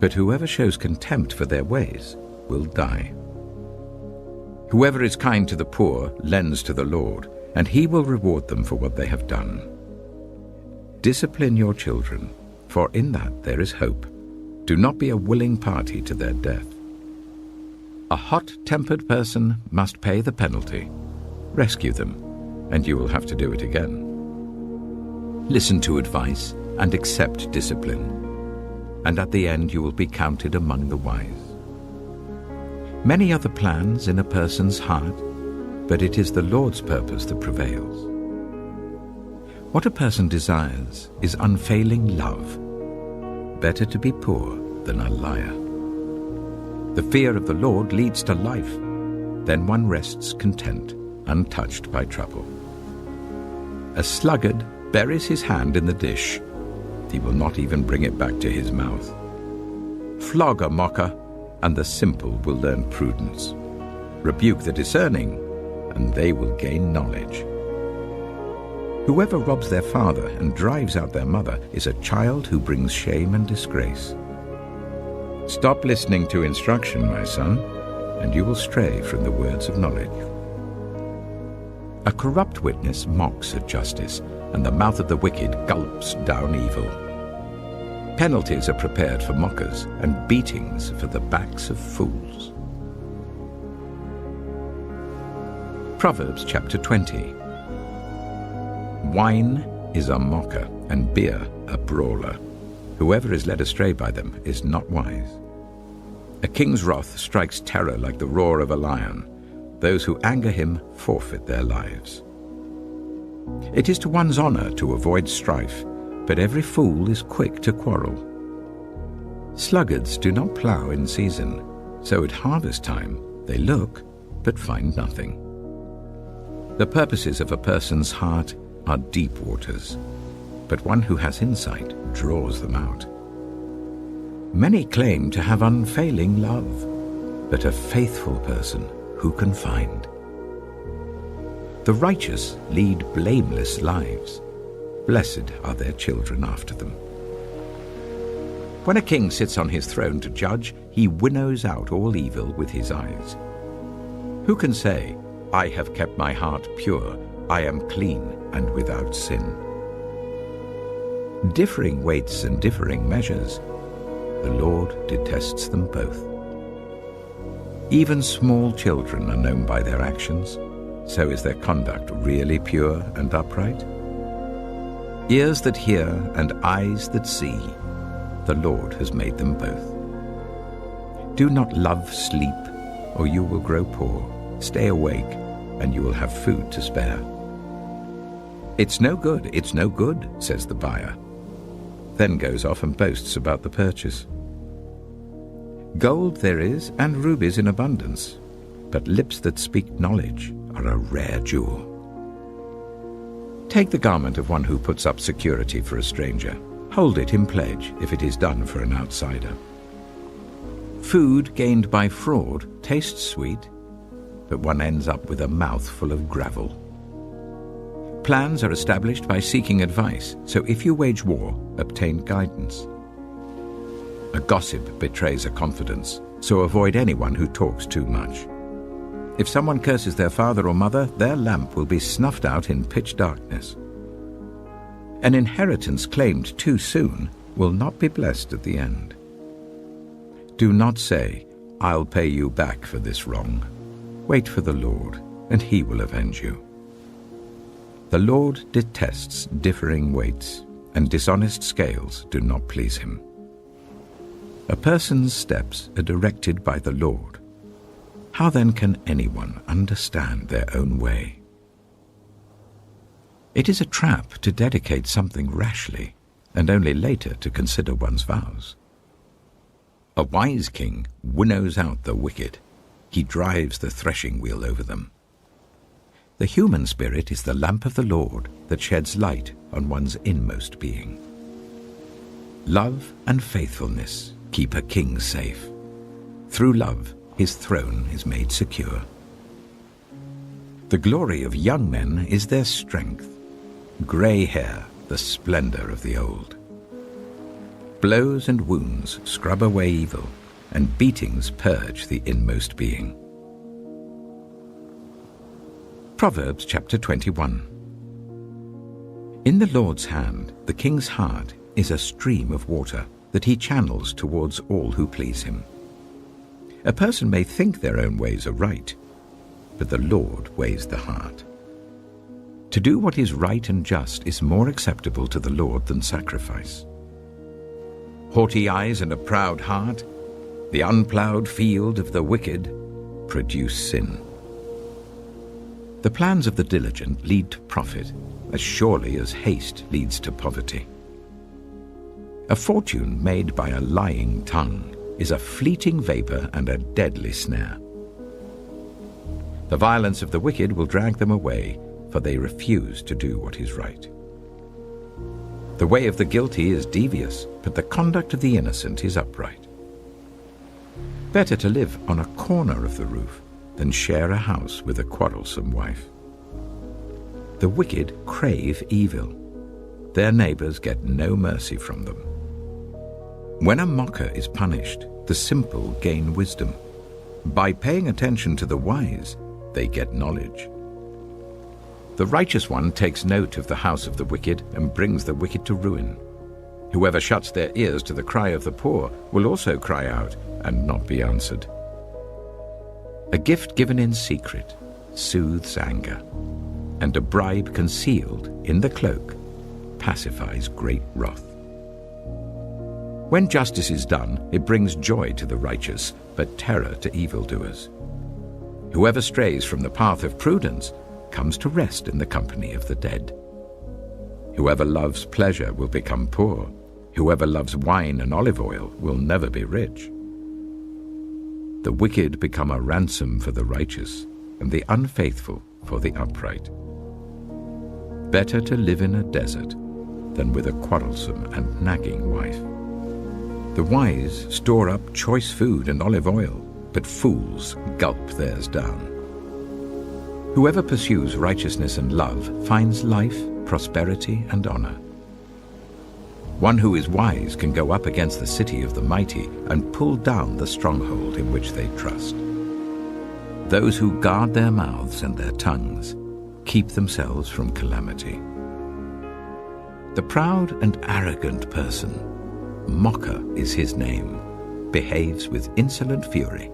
but whoever shows contempt for their ways will die. Whoever is kind to the poor lends to the Lord, and he will reward them for what they have done. Discipline your children, for in that there is hope. Do not be a willing party to their death. A hot-tempered person must pay the penalty. Rescue them, and you will have to do it again. Listen to advice and accept discipline, and at the end you will be counted among the wise. Many are the plans in a person's heart, but it is the Lord's purpose that prevails. What a person desires is unfailing love. Better to be poor than a liar. The fear of the Lord leads to life. Then one rests content, untouched by trouble. A sluggard buries his hand in the dish. He will not even bring it back to his mouth. Flog a mocker, and the simple will learn prudence. Rebuke the discerning, and they will gain knowledge. Whoever robs their father and drives out their mother is a child who brings shame and disgrace. Stop listening to instruction, my son, and you will stray from the words of knowledge. A corrupt witness mocks at justice, and the mouth of the wicked gulps down evil. Penalties are prepared for mockers, and beatings for the backs of fools. Proverbs chapter 20. Wine is a mocker, and beer a brawler. Whoever is led astray by them is not wise. A king's wrath strikes terror like the roar of a lion. Those who anger him forfeit their lives. It is to one's honor to avoid strife, but every fool is quick to quarrel. Sluggards do not plough in season, so at harvest time they look but find nothing. The purposes of a person's heart are deep waters, but one who has insight draws them out. Many claim to have unfailing love, but a faithful person who can find? The righteous lead blameless lives. Blessed are their children after them. When a king sits on his throne to judge, he winnows out all evil with his eyes. Who can say, "I have kept my heart pure, I am clean and without sin"? Differing weights and differing measures, the Lord detests them both. Even small children are known by their actions, so is their conduct really pure and upright? Ears that hear and eyes that see, the Lord has made them both. Do not love sleep, or you will grow poor. Stay awake, and you will have food to spare. It's no good, says the buyer, then goes off and boasts about the purchase. Gold there is, and rubies in abundance, but lips that speak knowledge are a rare jewel. Take the garment of one who puts up security for a stranger. Hold it in pledge if it is done for an outsider. Food gained by fraud tastes sweet, but one ends up with a mouth full of gravel. Plans are established by seeking advice, so if you wage war, obtain guidance. A gossip betrays a confidence, so avoid anyone who talks too much. If someone curses their father or mother, their lamp will be snuffed out in pitch darkness. An inheritance claimed too soon will not be blessed at the end. Do not say, "I'll pay you back for this wrong." Wait for the Lord, and he will avenge you. The Lord detests differing weights, and dishonest scales do not please him. A person's steps are directed by the Lord. How then can anyone understand their own way? It is a trap to dedicate something rashly, and only later to consider one's vows. A wise king winnows out the wicked. He drives the threshing wheel over them. The human spirit is the lamp of the Lord that sheds light on one's inmost being. Love and faithfulness keep a king safe. Through love, his throne is made secure. The glory of young men is their strength. Grey hair, the splendor of the old. Blows and wounds scrub away evil, and beatings purge the inmost being. Proverbs chapter 21. In the Lord's hand, the king's heart is a stream of water that he channels towards all who please him. A person may think their own ways are right, but the Lord weighs the heart. To do what is right and just is more acceptable to the Lord than sacrifice. Haughty eyes and a proud heart, the unplowed field of the wicked, produce sin. The plans of the diligent lead to profit, as surely as haste leads to poverty. A fortune made by a lying tongue is a fleeting vapor and a deadly snare. The violence of the wicked will drag them away, for they refuse to do what is right. The way of the guilty is devious, but the conduct of the innocent is upright. Better to live on a corner of the roof than share a house with a quarrelsome wife. The wicked crave evil. Their neighbors get no mercy from them. When a mocker is punished, the simple gain wisdom. By paying attention to the wise, they get knowledge. The righteous one takes note of the house of the wicked and brings the wicked to ruin. Whoever shuts their ears to the cry of the poor will also cry out and not be answered. A gift given in secret soothes anger, and a bribe concealed in the cloak pacifies great wrath. When justice is done, it brings joy to the righteous, but terror to evildoers. Whoever strays from the path of prudence comes to rest in the company of the dead. Whoever loves pleasure will become poor. Whoever loves wine and olive oil will never be rich. The wicked become a ransom for the righteous, and the unfaithful for the upright. Better to live in a desert than with a quarrelsome and nagging wife. The wise store up choice food and olive oil, but fools gulp theirs down. Whoever pursues righteousness and love finds life, prosperity, and honor. One who is wise can go up against the city of the mighty and pull down the stronghold in which they trust. Those who guard their mouths and their tongues keep themselves from calamity. The proud and arrogant person, mocker is his name, behaves with insolent fury.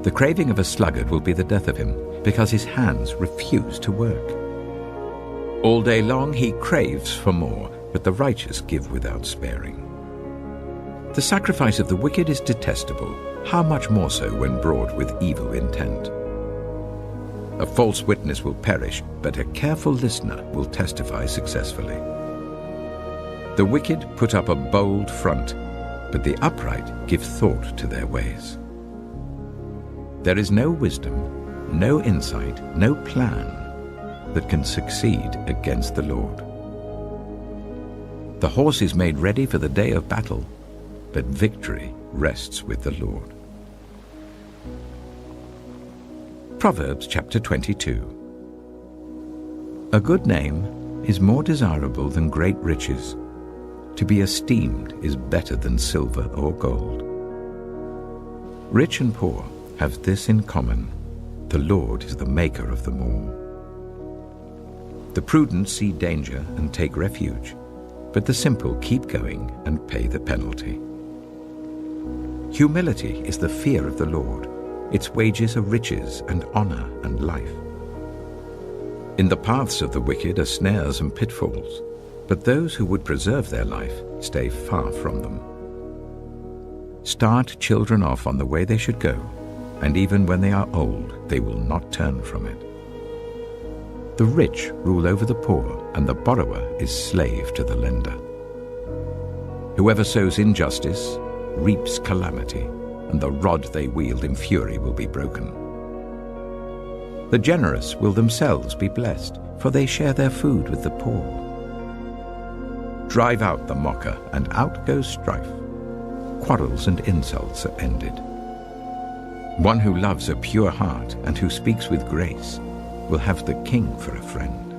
The craving of a sluggard will be the death of him, because his hands refuse to work. All day long he craves for more, but the righteous give without sparing. The sacrifice of the wicked is detestable, how much more so when brought with evil intent. A false witness will perish, but a careful listener will testify successfully. The wicked put up a bold front, but the upright give thought to their ways. There is no wisdom, no insight, no plan that can succeed against the Lord. The horse is made ready for the day of battle, but victory rests with the Lord. Proverbs chapter 22. A good name is more desirable than great riches. To be esteemed is better than silver or gold. Rich and poor have this in common: the Lord is the maker of them all. The prudent see danger and take refuge, but the simple keep going and pay the penalty. Humility is the fear of the Lord. Its wages are riches and honor and life. In the paths of the wicked are snares and pitfalls, but those who would preserve their life stay far from them. Start children off on the way they should go, and even when they are old, they will not turn from it. The rich rule over the poor, and the borrower is slave to the lender. Whoever sows injustice reaps calamity, and the rod they wield in fury will be broken. The generous will themselves be blessed, for they share their food with the poor. Drive out the mocker, and out goes strife. Quarrels and insults are ended. One who loves a pure heart and who speaks with grace will have the king for a friend.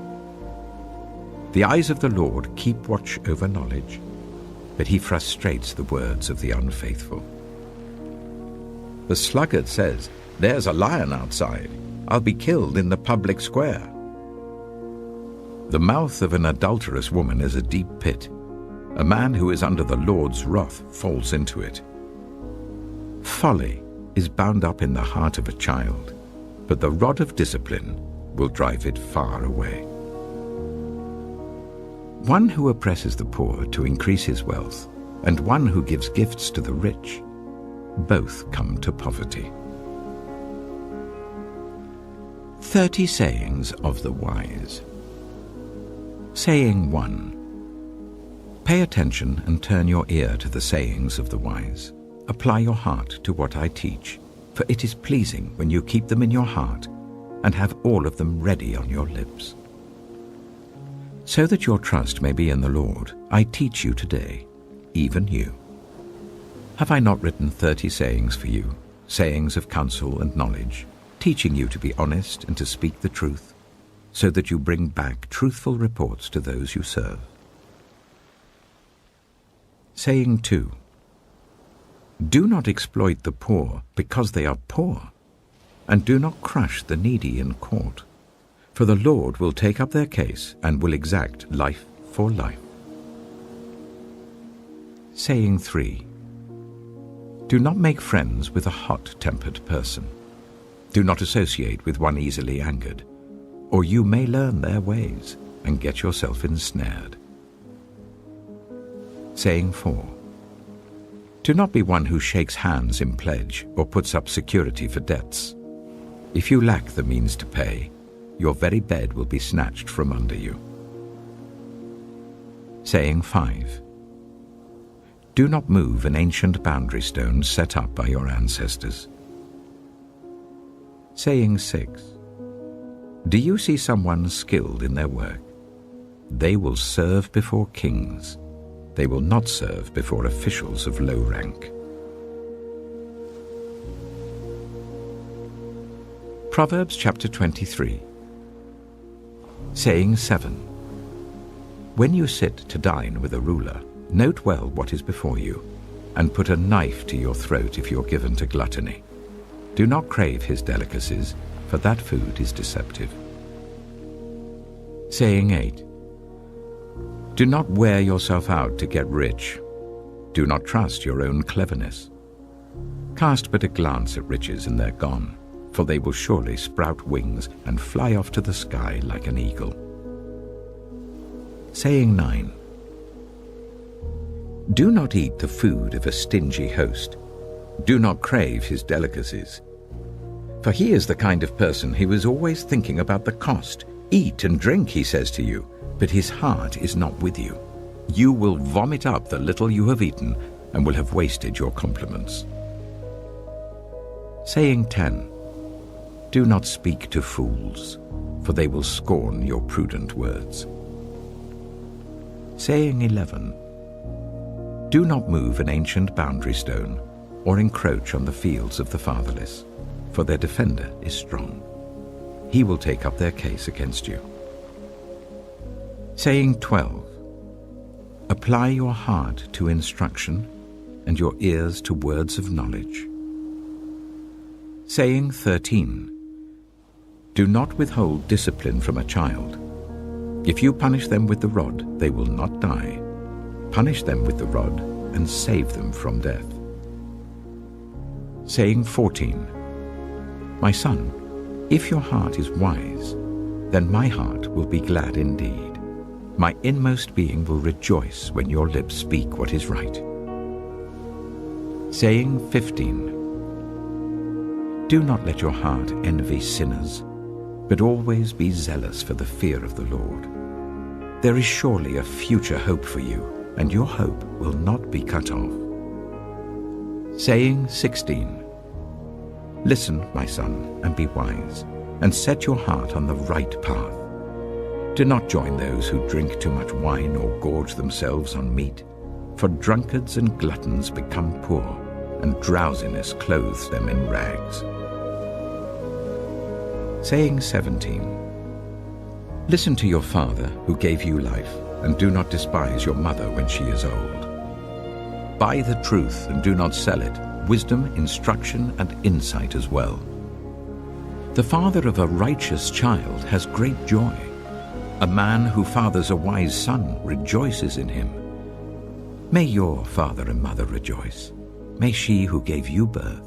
The eyes of the Lord keep watch over knowledge, but he frustrates the words of the unfaithful. The sluggard says, "There's a lion outside. I'll be killed in the public square." The mouth of an adulterous woman is a deep pit. A man who is under the Lord's wrath falls into it. Folly is bound up in the heart of a child, but the rod of discipline will drive it far away. One who oppresses the poor to increase his wealth, and one who gives gifts to the rich, both come to poverty. 30 sayings of the wise. Saying 1. Pay attention and turn your ear to the sayings of the wise. Apply your heart to what I teach, for it is pleasing when you keep them in your heart and have all of them ready on your lips. So that your trust may be in the Lord, I teach you today, even you. Have I not written 30 sayings for you, sayings of counsel and knowledge, teaching you to be honest and to speak the truth, so that you bring back truthful reports to those you serve? Saying 2. Do not exploit the poor because they are poor, and do not crush the needy in court, for the Lord will take up their case and will exact life for life. Saying 3. Do not make friends with a hot-tempered person. Do not associate with one easily angered, or you may learn their ways and get yourself ensnared. Saying 4. Do not be one who shakes hands in pledge or puts up security for debts. If you lack the means to pay, your very bed will be snatched from under you. Saying 5. Do not move an ancient boundary stone set up by your ancestors. Saying 6. Do you see someone skilled in their work? They will serve before kings. They will not serve before officials of low rank. Proverbs chapter 23. Saying 7. When you sit to dine with a ruler, note well what is before you, and put a knife to your throat if you're given to gluttony. Do not crave his delicacies, for that food is deceptive. Saying 8. Do not wear yourself out to get rich. Do not trust your own cleverness. Cast but a glance at riches and they're gone, for they will surely sprout wings and fly off to the sky like an eagle. Saying 9. Do not eat the food of a stingy host. Do not crave his delicacies. For he is the kind of person who is always thinking about the cost. Eat and drink, he says to you, but his heart is not with you. You will vomit up the little you have eaten and will have wasted your compliments. Saying 10. Do not speak to fools, for they will scorn your prudent words. Saying 11. Do not move an ancient boundary stone or encroach on the fields of the fatherless, for their defender is strong. He will take up their case against you. Saying 12. Apply your heart to instruction and your ears to words of knowledge. Saying 13. Do not withhold discipline from a child. If you punish them with the rod, they will not die. Punish them with the rod and save them from death. Saying 14. My son, if your heart is wise, then my heart will be glad indeed. My inmost being will rejoice when your lips speak what is right. Saying 15. Do not let your heart envy sinners, but always be zealous for the fear of the Lord. There is surely a future hope for you, and your hope will not be cut off. Saying 16. Listen, my son, and be wise, and set your heart on the right path. Do not join those who drink too much wine or gorge themselves on meat, for drunkards and gluttons become poor, and drowsiness clothes them in rags. Saying 17. Listen to your father who gave you life, and do not despise your mother when she is old. Buy the truth and do not sell it, wisdom, instruction, and insight as well. The father of a righteous child has great joy. A man who fathers a wise son rejoices in him. May your father and mother rejoice. May she who gave you birth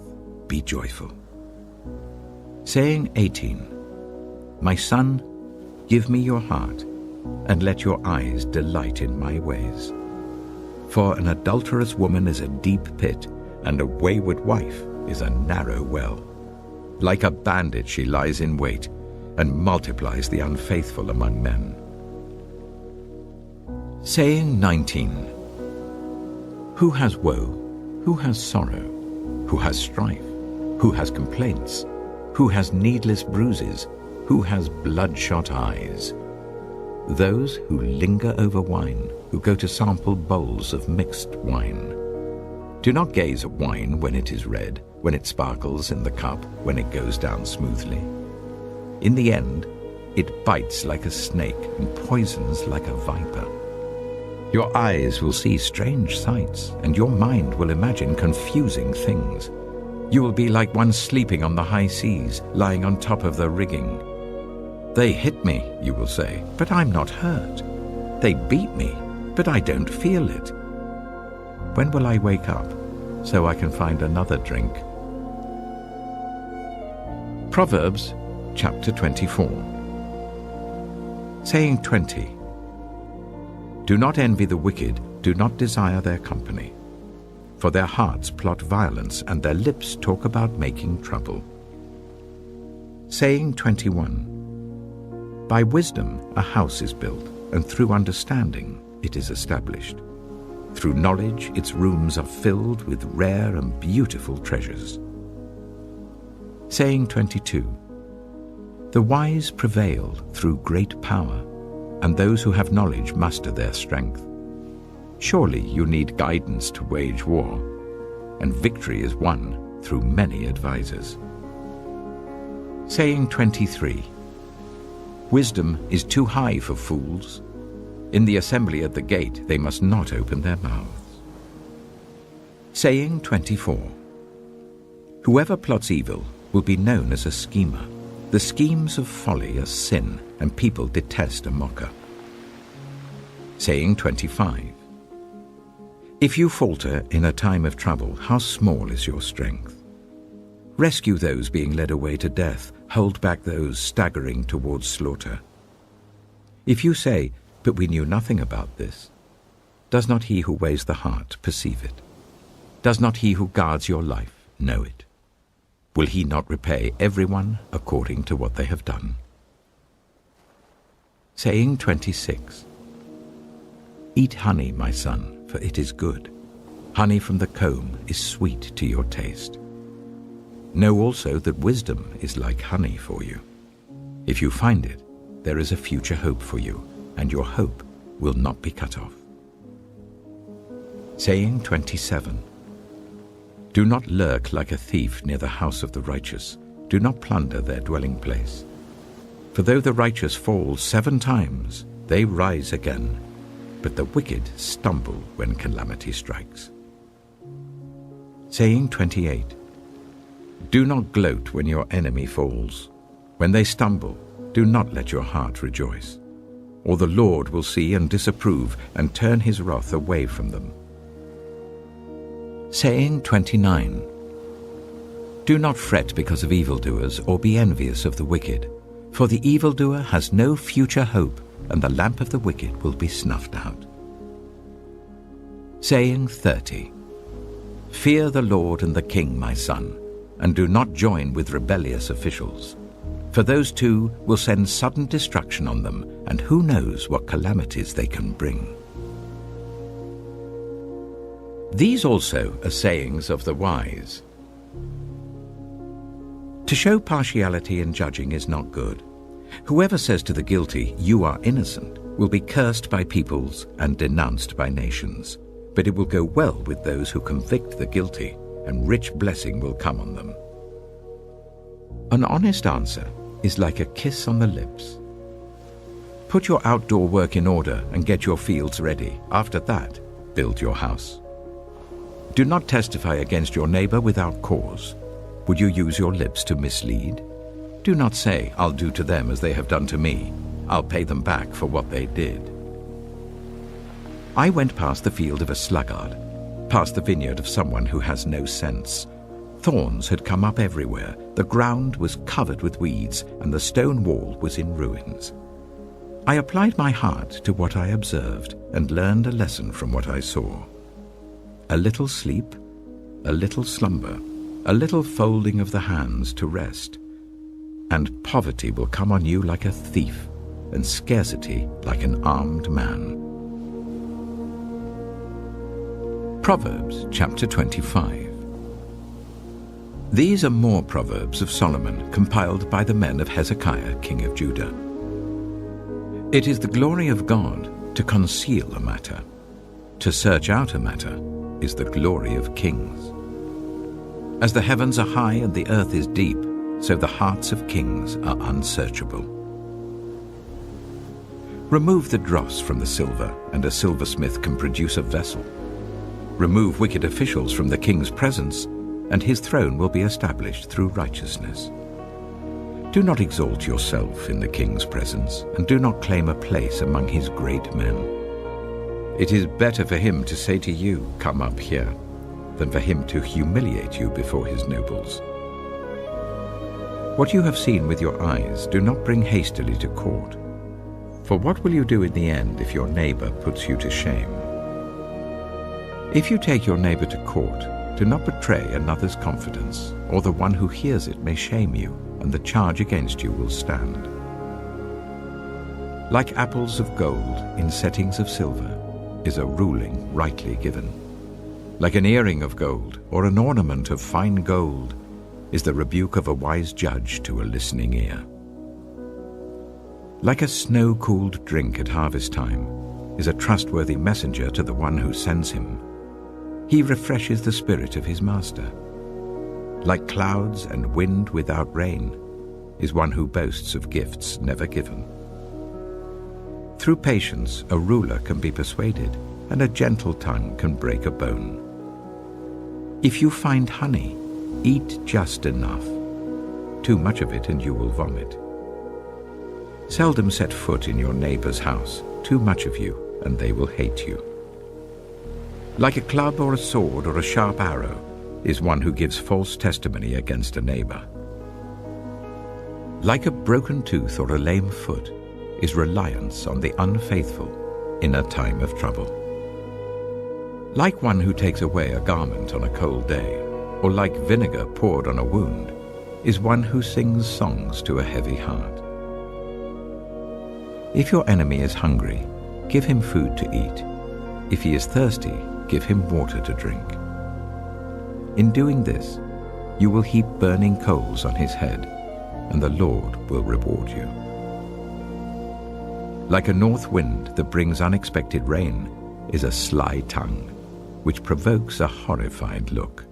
be joyful. Saying 18. My son, give me your heart, and let your eyes delight in my ways. For an adulterous woman is a deep pit, and a wayward wife is a narrow well. Like a bandit she lies in wait, and multiplies the unfaithful among men. Saying 19. Who has woe? Who has sorrow? Who has strife? Who has complaints? Who has needless bruises? Who has bloodshot eyes? Those who linger over wine, who go to sample bowls of mixed wine. Do not gaze at wine when it is red, when it sparkles in the cup, when it goes down smoothly. In the end, it bites like a snake and poisons like a viper. Your eyes will see strange sights, and your mind will imagine confusing things. You will be like one sleeping on the high seas, lying on top of the rigging. They hit me, you will say, but I'm not hurt. They beat me, but I don't feel it. When will I wake up, so I can find another drink? Proverbs chapter 24. Saying 20. Do not envy the wicked, do not desire their company. For their hearts plot violence, and their lips talk about making trouble. Saying 21. By wisdom a house is built, and through understanding it is established. Through knowledge its rooms are filled with rare and beautiful treasures. Saying 22. The wise prevail through great power, and those who have knowledge muster their strength. Surely you need guidance to wage war, and victory is won through many advisers. Saying 23. Wisdom is too high for fools. In the assembly at the gate they must not open their mouths. Saying 24. Whoever plots evil will be known as a schemer. The schemes of folly are sin, and people detest a mocker. Saying 25. If you falter in a time of trouble, how small is your strength? Rescue those being led away to death, hold back those staggering towards slaughter. If you say, but we knew nothing about this, does not he who weighs the heart perceive it? Does not he who guards your life know it? Will he not repay everyone according to what they have done? Saying 26. Eat honey, my son, for it is good. Honey from the comb is sweet to your taste. Know also that wisdom is like honey for you. If you find it, there is a future hope for you, and your hope will not be cut off. Saying 27. Do not lurk like a thief near the house of the righteous. Do not plunder their dwelling place. For though the righteous fall 7 times, they rise again, but the wicked stumble when calamity strikes. Saying 28. Do not gloat when your enemy falls. When they stumble, do not let your heart rejoice. Or the Lord will see and disapprove and turn his wrath away from them. Saying 29. Do not fret because of evildoers, or be envious of the wicked. For the evildoer has no future hope, and the lamp of the wicked will be snuffed out. Saying 30. Fear the Lord and the King, my son, and do not join with rebellious officials. For those two will send sudden destruction on them, and who knows what calamities they can bring. These also are sayings of the wise. To show partiality in judging is not good. Whoever says to the guilty, "You are innocent," will be cursed by peoples and denounced by nations. But it will go well with those who convict the guilty, and rich blessing will come on them. An honest answer is like a kiss on the lips. Put your outdoor work in order and get your fields ready. After that, build your house. Do not testify against your neighbor without cause. Would you use your lips to mislead? Do not say, "I'll do to them as they have done to me. I'll pay them back for what they did." I went past the field of a sluggard, past the vineyard of someone who has no sense. Thorns had come up everywhere, the ground was covered with weeds, and the stone wall was in ruins. I applied my heart to what I observed and learned a lesson from what I saw. A little sleep, a little slumber, a little folding of the hands to rest, and poverty will come on you like a thief, and scarcity like an armed man. Proverbs chapter 25. These are more Proverbs of Solomon, compiled by the men of Hezekiah, king of Judah. It is the glory of God to conceal a matter. To search out a matter is the glory of kings. As the heavens are high and the earth is deep, so the hearts of kings are unsearchable. Remove the dross from the silver, and a silversmith can produce a vessel. Remove wicked officials from the king's presence, and his throne will be established through righteousness. Do not exalt yourself in the king's presence, and do not claim a place among his great men. It is better for him to say to you, "Come up here," than for him to humiliate you before his nobles. What you have seen with your eyes, do not bring hastily to court. For what will you do in the end if your neighbor puts you to shame? If you take your neighbor to court, Do not betray another's confidence, or the one who hears it may shame you, and the charge against you will stand. Like apples of gold in settings of silver is a ruling rightly given. Like an earring of gold or an ornament of fine gold is the rebuke of a wise judge to a listening ear. Like a snow-cooled drink at harvest time is a trustworthy messenger to the one who sends him. He refreshes the spirit of his master. Like clouds and wind without rain is one who boasts of gifts never given. Through patience, a ruler can be persuaded, and a gentle tongue can break a bone. If you find honey, eat just enough. Too much of it and you will vomit. Seldom set foot in your neighbor's house. Too much of you and they will hate you. Like a club or a sword or a sharp arrow is one who gives false testimony against a neighbor. Like a broken tooth or a lame foot is reliance on the unfaithful in a time of trouble. Like one who takes away a garment on a cold day, or like vinegar poured on a wound, is one who sings songs to a heavy heart. If your enemy is hungry, give him food to eat. If he is thirsty, give him water to drink. In doing this, you will heap burning coals on his head, and the Lord will reward you. Like a north wind that brings unexpected rain is a sly tongue, which provokes a horrified look.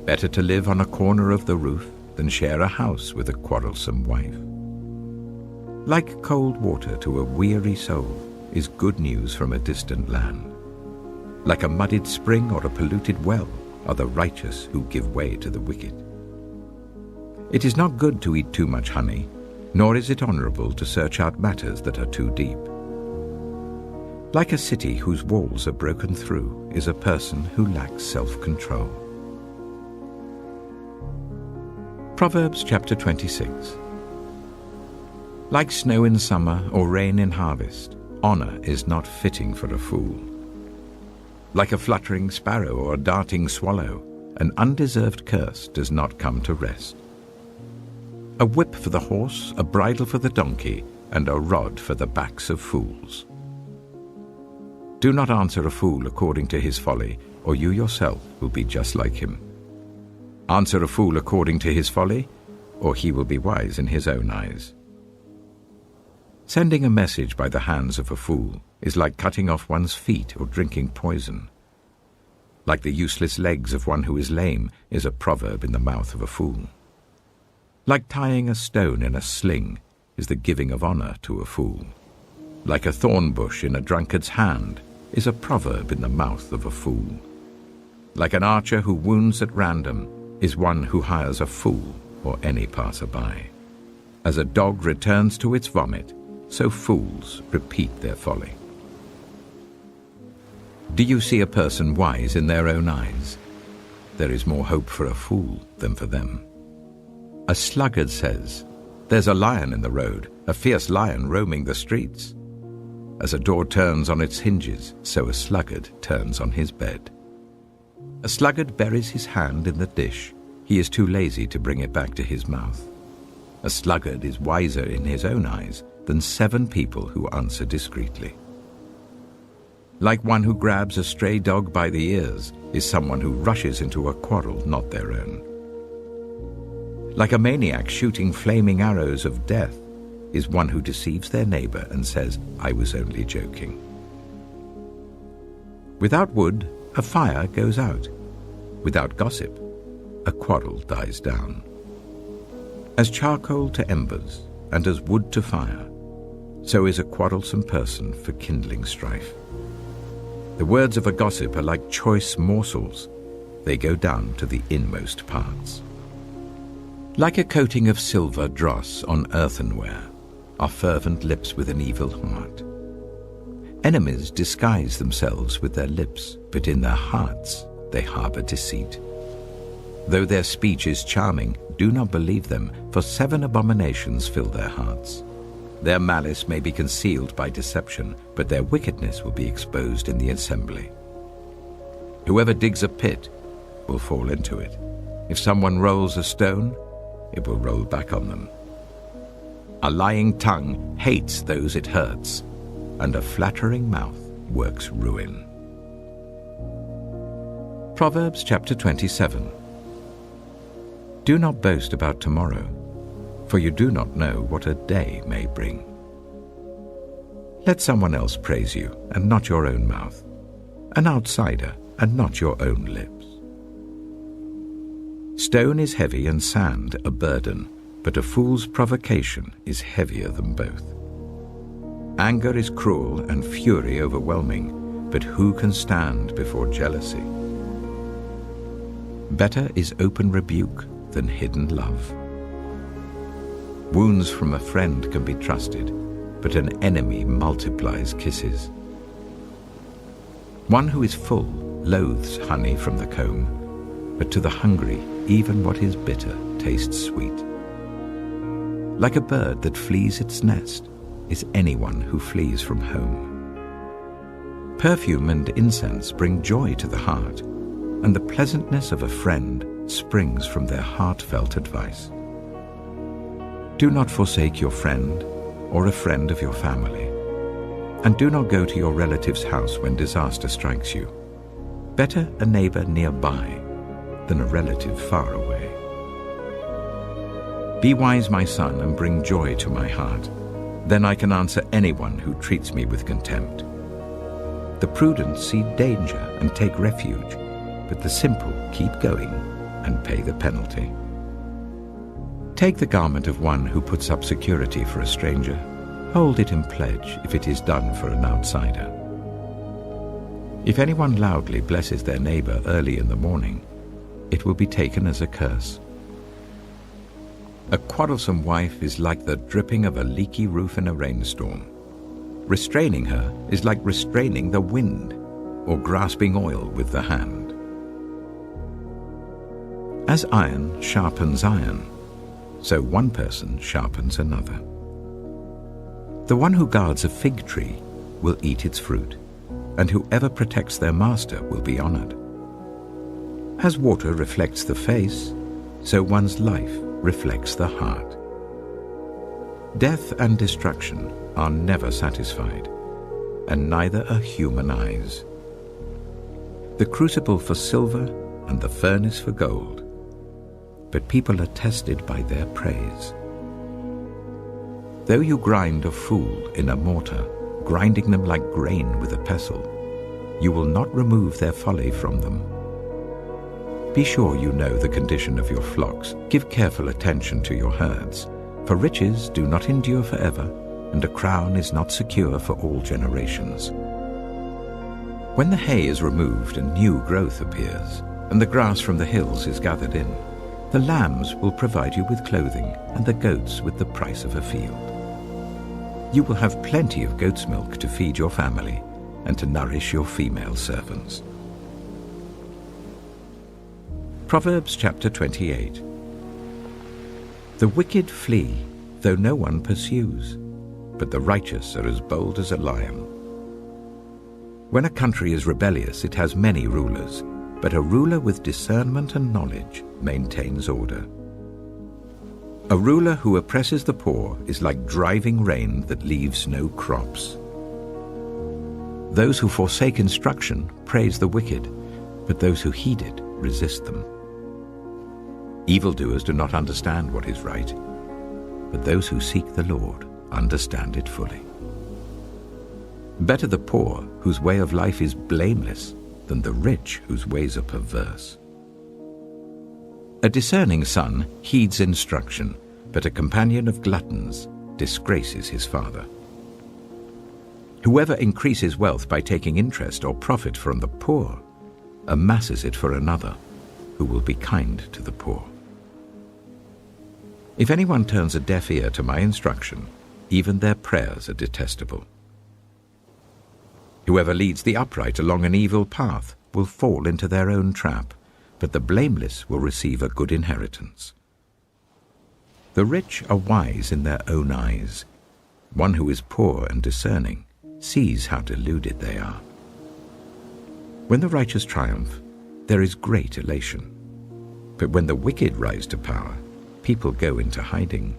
Better to live on a corner of the roof than share a house with a quarrelsome wife. Like cold water to a weary soul is good news from a distant land. Like a muddied spring or a polluted well are the righteous who give way to the wicked. It is not good to eat too much honey, nor is it honorable to search out matters that are too deep. Like a city whose walls are broken through is a person who lacks self-control. Proverbs chapter 26. Like snow in summer or rain in harvest, honor is not fitting for a fool. Like a fluttering sparrow or a darting swallow, an undeserved curse does not come to rest. A whip for the horse, a bridle for the donkey, and a rod for the backs of fools. Do not answer a fool according to his folly, or you yourself will be just like him. Answer a fool according to his folly, or he will be wise in his own eyes. Sending a message by the hands of a fool is like cutting off one's feet or drinking poison. Like the useless legs of one who is lame is a proverb in the mouth of a fool. Like tying a stone in a sling is the giving of honor to a fool. Like a thorn bush in a drunkard's hand is a proverb in the mouth of a fool. Like an archer who wounds at random is one who hires a fool or any passerby. As a dog returns to its vomit, so fools repeat their folly. Do you see a person wise in their own eyes? There is more hope for a fool than for them. A sluggard says, "There's a lion in the road, a fierce lion roaming the streets." As a door turns on its hinges, so a sluggard turns on his bed. A sluggard buries his hand in the dish. He is too lazy to bring it back to his mouth. A sluggard is wiser in his own eyes than 7 people who answer discreetly. Like one who grabs a stray dog by the ears is someone who rushes into a quarrel not their own. Like a maniac shooting flaming arrows of death is one who deceives their neighbor and says, "I was only joking." Without wood, a fire goes out. Without gossip, a quarrel dies down. As charcoal to embers and as wood to fire, so is a quarrelsome person for kindling strife. The words of a gossip are like choice morsels. They go down to the inmost parts. Like a coating of silver dross on earthenware are fervent lips with an evil heart. Enemies disguise themselves with their lips, but in their hearts they harbor deceit. Though their speech is charming, do not believe them, for 7 abominations fill their hearts. Their malice may be concealed by deception, but their wickedness will be exposed in the assembly. Whoever digs a pit will fall into it. If someone rolls a stone, it will roll back on them. A lying tongue hates those it hurts, and a flattering mouth works ruin. Proverbs chapter 27. Do not boast about tomorrow, for you do not know what a day may bring. Let someone else praise you, and not your own mouth, an outsider, and not your own lips. Stone is heavy and sand a burden, but a fool's provocation is heavier than both. Anger is cruel and fury overwhelming, but who can stand before jealousy? Better is open rebuke than hidden love. Wounds from a friend can be trusted, but an enemy multiplies kisses. One who is full loathes honey from the comb, but to the hungry, even what is bitter tastes sweet. Like a bird that flees its nest is anyone who flees from home. Perfume and incense bring joy to the heart, and the pleasantness of a friend springs from their heartfelt advice. Do not forsake your friend or a friend of your family, and do not go to your relative's house when disaster strikes you. Better a neighbor nearby than a relative far away. Be wise, my son, and bring joy to my heart. Then I can answer anyone who treats me with contempt. The prudent see danger and take refuge, but the simple keep going and pay the penalty. Take the garment of one who puts up security for a stranger. Hold it in pledge if it is done for an outsider. If anyone loudly blesses their neighbor early in the morning, it will be taken as a curse. A quarrelsome wife is like the dripping of a leaky roof in a rainstorm. Restraining her is like restraining the wind or grasping oil with the hand. As iron sharpens iron, so one person sharpens another. The one who guards a fig tree will eat its fruit, and whoever protects their master will be honored. As water reflects the face, so one's life reflects the heart. Death and destruction are never satisfied, and neither are human eyes. The crucible for silver and the furnace for gold, but people are tested by their praise. Though you grind a fool in a mortar, grinding them like grain with a pestle, you will not remove their folly from them. Be sure you know the condition of your flocks. Give careful attention to your herds, for riches do not endure forever, and a crown is not secure for all generations. When the hay is removed and new growth appears, and the grass from the hills is gathered in, the lambs will provide you with clothing, and the goats with the price of a field. You will have plenty of goat's milk to feed your family and to nourish your female servants. Proverbs chapter 28. The wicked flee, though no one pursues, but the righteous are as bold as a lion. When a country is rebellious, it has many rulers, but a ruler with discernment and knowledge maintains order. A ruler who oppresses the poor is like driving rain that leaves no crops. Those who forsake instruction praise the wicked, but those who heed it resist them. Evildoers do not understand what is right, but those who seek the Lord understand it fully. Better the poor whose way of life is blameless than the rich whose ways are perverse. A discerning son heeds instruction, but a companion of gluttons disgraces his father. Whoever increases wealth by taking interest or profit from the poor amasses it for another, who will be kind to the poor. If anyone turns a deaf ear to my instruction, even their prayers are detestable. Whoever leads the upright along an evil path will fall into their own trap, but the blameless will receive a good inheritance. The rich are wise in their own eyes. One who is poor and discerning sees how deluded they are. When the righteous triumph, there is great elation. But when the wicked rise to power, people go into hiding.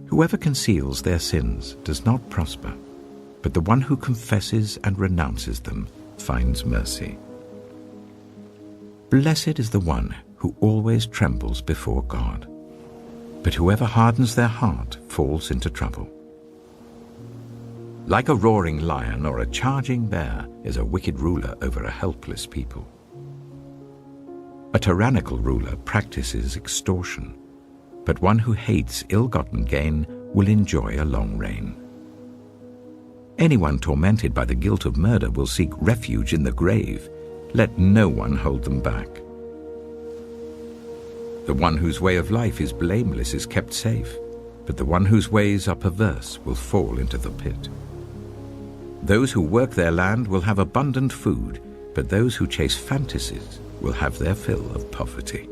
Whoever conceals their sins does not prosper, but the one who confesses and renounces them finds mercy. Blessed is the one who always trembles before God, but whoever hardens their heart falls into trouble. Like a roaring lion or a charging bear is a wicked ruler over a helpless people. A tyrannical ruler practices extortion, but one who hates ill-gotten gain will enjoy a long reign. Anyone tormented by the guilt of murder will seek refuge in the grave. Let no one hold them back. The one whose way of life is blameless is kept safe, but the one whose ways are perverse will fall into the pit. Those who work their land will have abundant food, but those who chase fantasies will have their fill of poverty.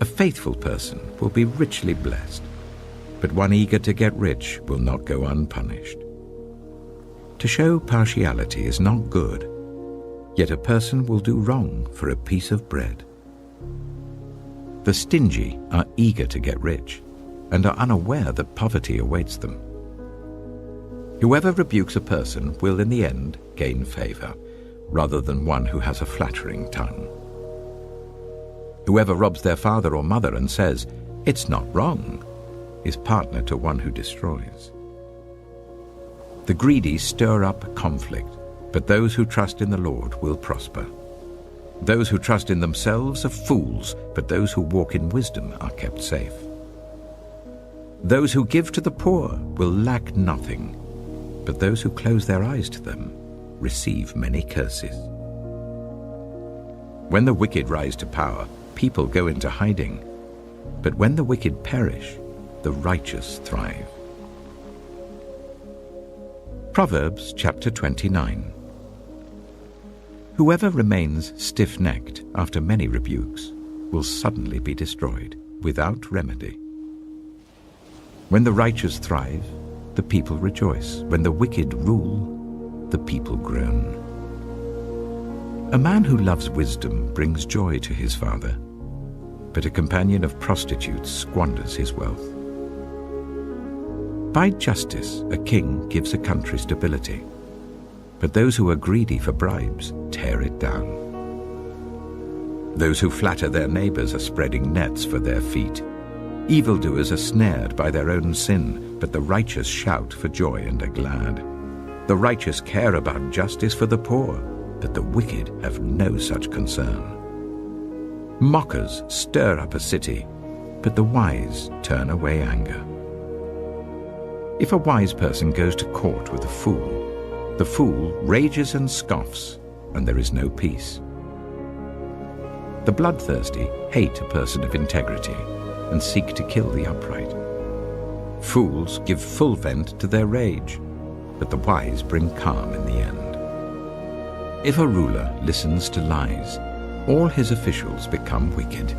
A faithful person will be richly blessed, but one eager to get rich will not go unpunished. To show partiality is not good, yet a person will do wrong for a piece of bread. The stingy are eager to get rich and are unaware that poverty awaits them. Whoever rebukes a person will in the end gain favor, rather than one who has a flattering tongue. Whoever robs their father or mother and says, "It's not wrong," is partner to one who destroys. The greedy stir up conflict, but those who trust in the Lord will prosper. Those who trust in themselves are fools, but those who walk in wisdom are kept safe. Those who give to the poor will lack nothing, but those who close their eyes to them receive many curses. When the wicked rise to power, people go into hiding, but when the wicked perish, the righteous thrive. Proverbs chapter 29. Whoever remains stiff-necked after many rebukes will suddenly be destroyed without remedy. When the righteous thrive, the people rejoice. When the wicked rule, the people groan. A man who loves wisdom brings joy to his father, but a companion of prostitutes squanders his wealth. By justice, a king gives a country stability, but those who are greedy for bribes tear it down. Those who flatter their neighbors are spreading nets for their feet. Evildoers are snared by their own sin, but the righteous shout for joy and are glad. The righteous care about justice for the poor, but the wicked have no such concern. Mockers stir up a city, but the wise turn away anger. If a wise person goes to court with a fool, the fool rages and scoffs, and there is no peace. The bloodthirsty hate a person of integrity and seek to kill the upright. Fools give full vent to their rage, but the wise bring calm in the end. If a ruler listens to lies, all his officials become wicked.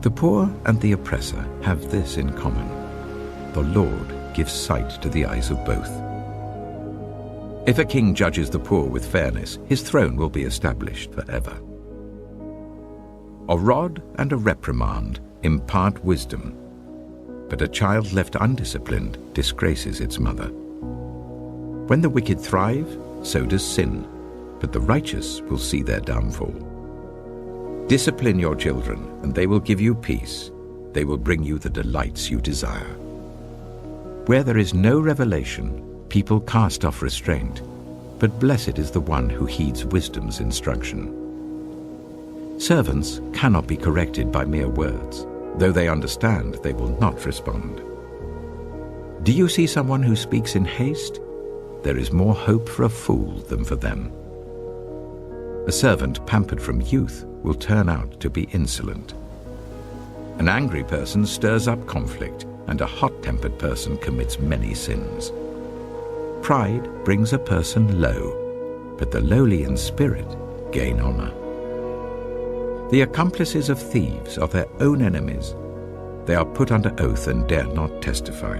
The poor and the oppressor have this in common: the Lord gives sight to the eyes of both. If a king judges the poor with fairness, his throne will be established forever. A rod and a reprimand impart wisdom, but a child left undisciplined disgraces its mother. When the wicked thrive, so does sin, but the righteous will see their downfall. Discipline your children, and they will give you peace. They will bring you the delights you desire. Where there is no revelation, people cast off restraint, but blessed is the one who heeds wisdom's instruction. Servants cannot be corrected by mere words. Though they understand, they will not respond. Do you see someone who speaks in haste? There is more hope for a fool than for them. A servant pampered from youth will turn out to be insolent. An angry person stirs up conflict, and a hot-tempered person commits many sins. Pride brings a person low, but the lowly in spirit gain honor. The accomplices of thieves are their own enemies. They are put under oath and dare not testify.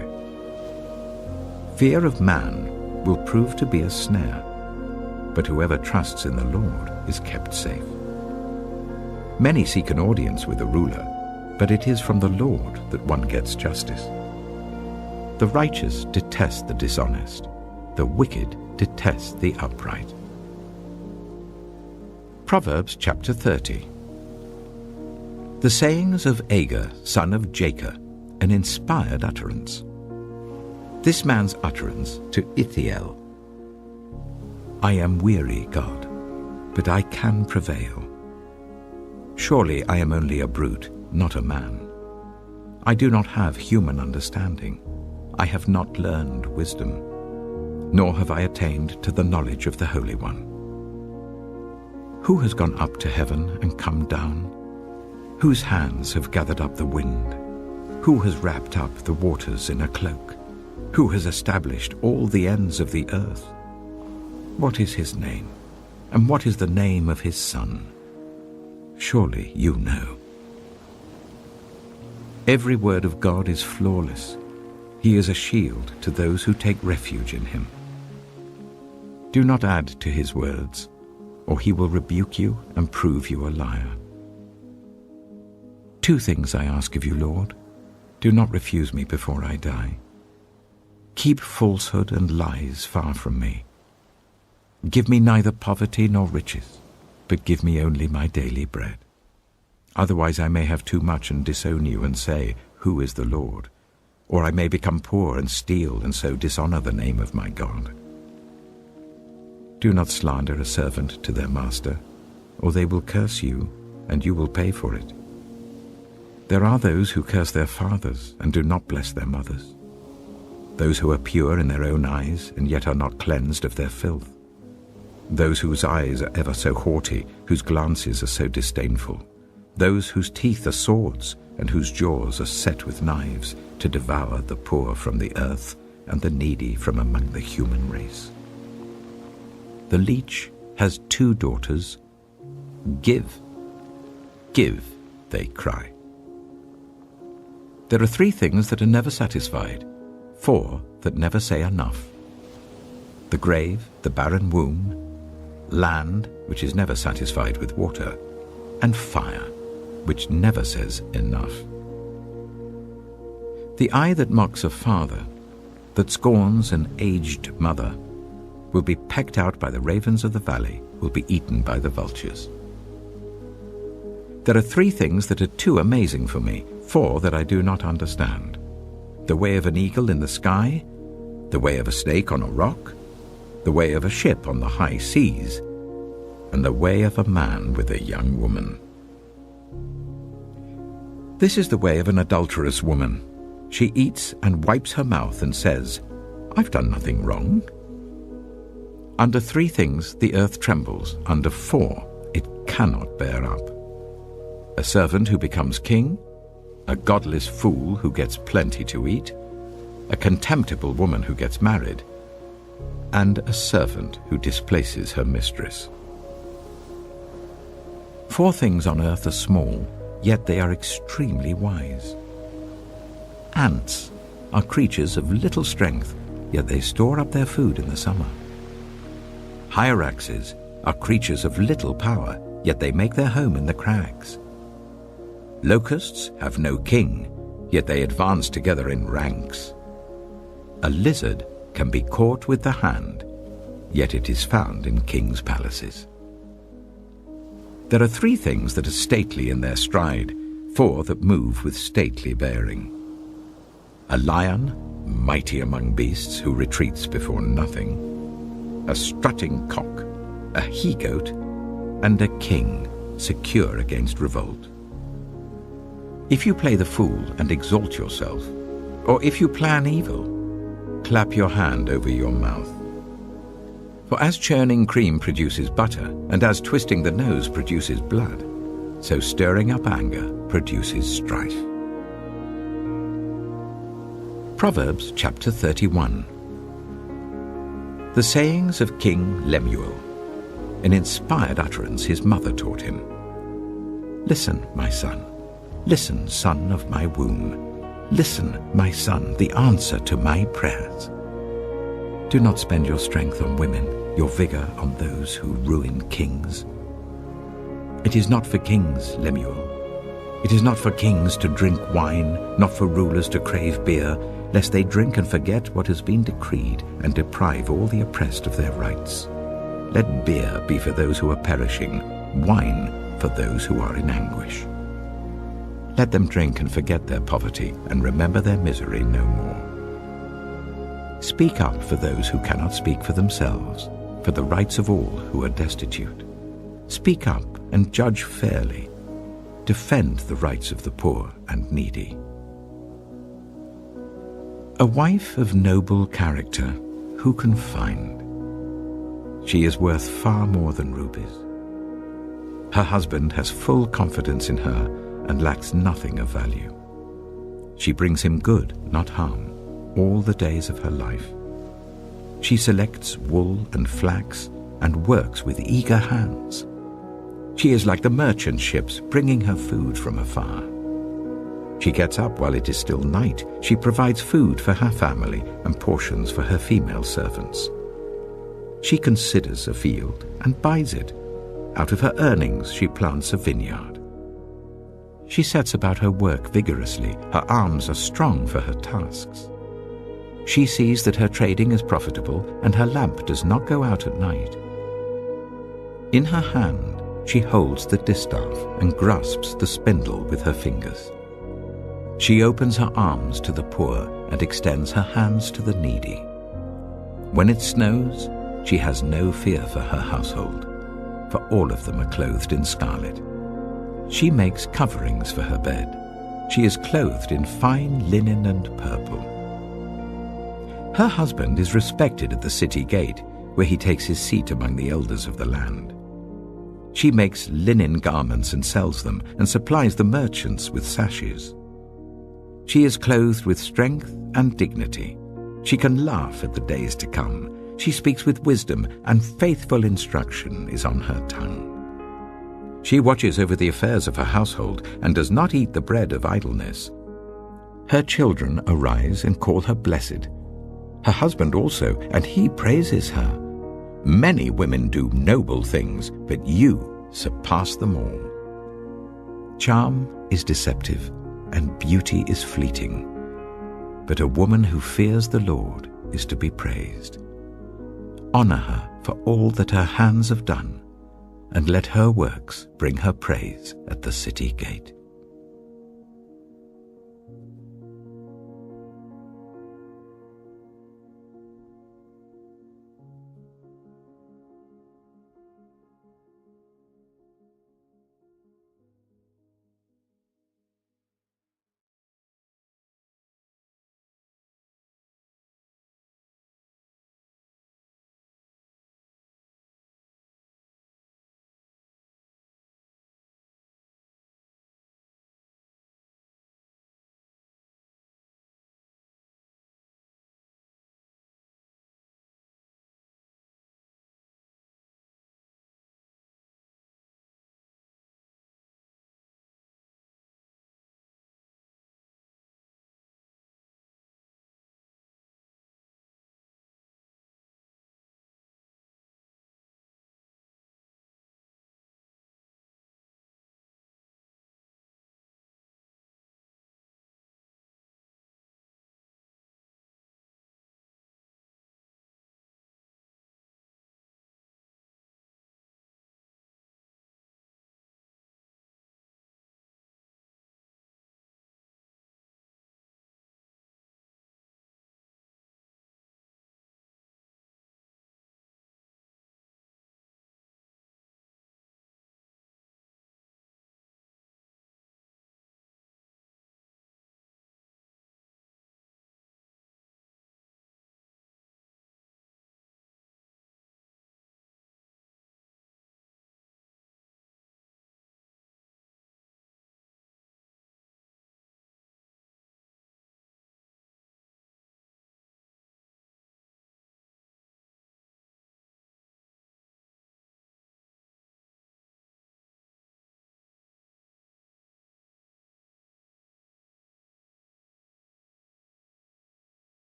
Fear of man will prove to be a snare, but whoever trusts in the Lord is kept safe. Many seek an audience with a ruler, but it is from the Lord that one gets justice. The righteous detest the dishonest, the wicked detest the upright. Proverbs chapter 30. The sayings of Agur, son of Jacob, an inspired utterance. This man's utterance to Ithiel. I am weary, God, but I can prevail. Surely I am only a brute, not a man. I do not have human understanding. I have not learned wisdom, nor have I attained to the knowledge of the Holy One. Who has gone up to heaven and come down? Whose hands have gathered up the wind? Who has wrapped up the waters in a cloak? Who has established all the ends of the earth? What is his name? And what is the name of his son? Surely you know. Every word of God is flawless. He is a shield to those who take refuge in him. Do not add to his words, or he will rebuke you and prove you a liar. 2 things I ask of you, Lord. Do not refuse me before I die. Keep falsehood and lies far from me. Give me neither poverty nor riches, but give me only my daily bread. Otherwise I may have too much and disown you and say, Who is the Lord? Or I may become poor and steal and so dishonor the name of my God. Do not slander a servant to their master, or they will curse you, and you will pay for it. There are those who curse their fathers and do not bless their mothers, those who are pure in their own eyes and yet are not cleansed of their filth, those whose eyes are ever so haughty, whose glances are so disdainful, those whose teeth are swords and whose jaws are set with knives, to devour the poor from the earth and the needy from among the human race. The leech has 2 daughters. Give, give, they cry. There are 3 things that are never satisfied, 4 that never say enough. The grave, the barren womb, land, which is never satisfied with water, and fire, which never says enough. The eye that mocks a father, that scorns an aged mother, will be pecked out by the ravens of the valley, will be eaten by the vultures. There are 3 things that are too amazing for me, 4 that I do not understand. The way of an eagle in the sky, the way of a snake on a rock, the way of a ship on the high seas, and the way of a man with a young woman. This is the way of an adulterous woman. She eats and wipes her mouth and says, I've done nothing wrong. Under 3 things the earth trembles, under 4 it cannot bear up. A servant who becomes king, a godless fool who gets plenty to eat, a contemptible woman who gets married, and a servant who displaces her mistress. 4 things on earth are small, yet they are extremely wise. Ants are creatures of little strength, yet they store up their food in the summer. Hyraxes are creatures of little power, yet they make their home in the crags. Locusts have no king, yet they advance together in ranks. A lizard can be caught with the hand, yet it is found in kings' palaces. There are 3 things that are stately in their stride, 4 that move with stately bearing. A lion, mighty among beasts, who retreats before nothing. A strutting cock, a he-goat, and a king, secure against revolt. If you play the fool and exalt yourself, or if you plan evil, clap your hand over your mouth. For as churning cream produces butter, and as twisting the nose produces blood, so stirring up anger produces strife. Proverbs chapter 31. The sayings of King Lemuel, an inspired utterance his mother taught him. Listen, my son. Listen, son of my womb. Listen, my son, the answer to my prayers. Do not spend your strength on women, your vigor on those who ruin kings. It is not for kings, Lemuel. It is not for kings to drink wine, not for rulers to crave beer, lest they drink and forget what has been decreed and deprive all the oppressed of their rights. Let beer be for those who are perishing, wine for those who are in anguish. Let them drink and forget their poverty and remember their misery no more. Speak up for those who cannot speak for themselves, for the rights of all who are destitute. Speak up and judge fairly. Defend the rights of the poor and needy. A wife of noble character, who can find? She is worth far more than rubies. Her husband has full confidence in her and lacks nothing of value. She brings him good, not harm, all the days of her life. She selects wool and flax and works with eager hands. She is like the merchant ships bringing her food from afar. She gets up while it is still night. She provides food for her family and portions for her female servants. She considers a field and buys it. Out of her earnings she plants a vineyard. She sets about her work vigorously. Her arms are strong for her tasks. She sees that her trading is profitable and her lamp does not go out at night. In her hand she holds the distaff and grasps the spindle with her fingers. She opens her arms to the poor and extends her hands to the needy. When it snows, she has no fear for her household, for all of them are clothed in scarlet. She makes coverings for her bed. She is clothed in fine linen and purple. Her husband is respected at the city gate, where he takes his seat among the elders of the land. She makes linen garments and sells them, and supplies the merchants with sashes. She is clothed with strength and dignity. She can laugh at the days to come. She speaks with wisdom, and faithful instruction is on her tongue. She watches over the affairs of her household and does not eat the bread of idleness. Her children arise and call her blessed. Her husband also, and he praises her. Many women do noble things, but you surpass them all. Charm is deceptive, and beauty is fleeting. But a woman who fears the Lord is to be praised. Honor her for all that her hands have done, and let her works bring her praise at the city gate.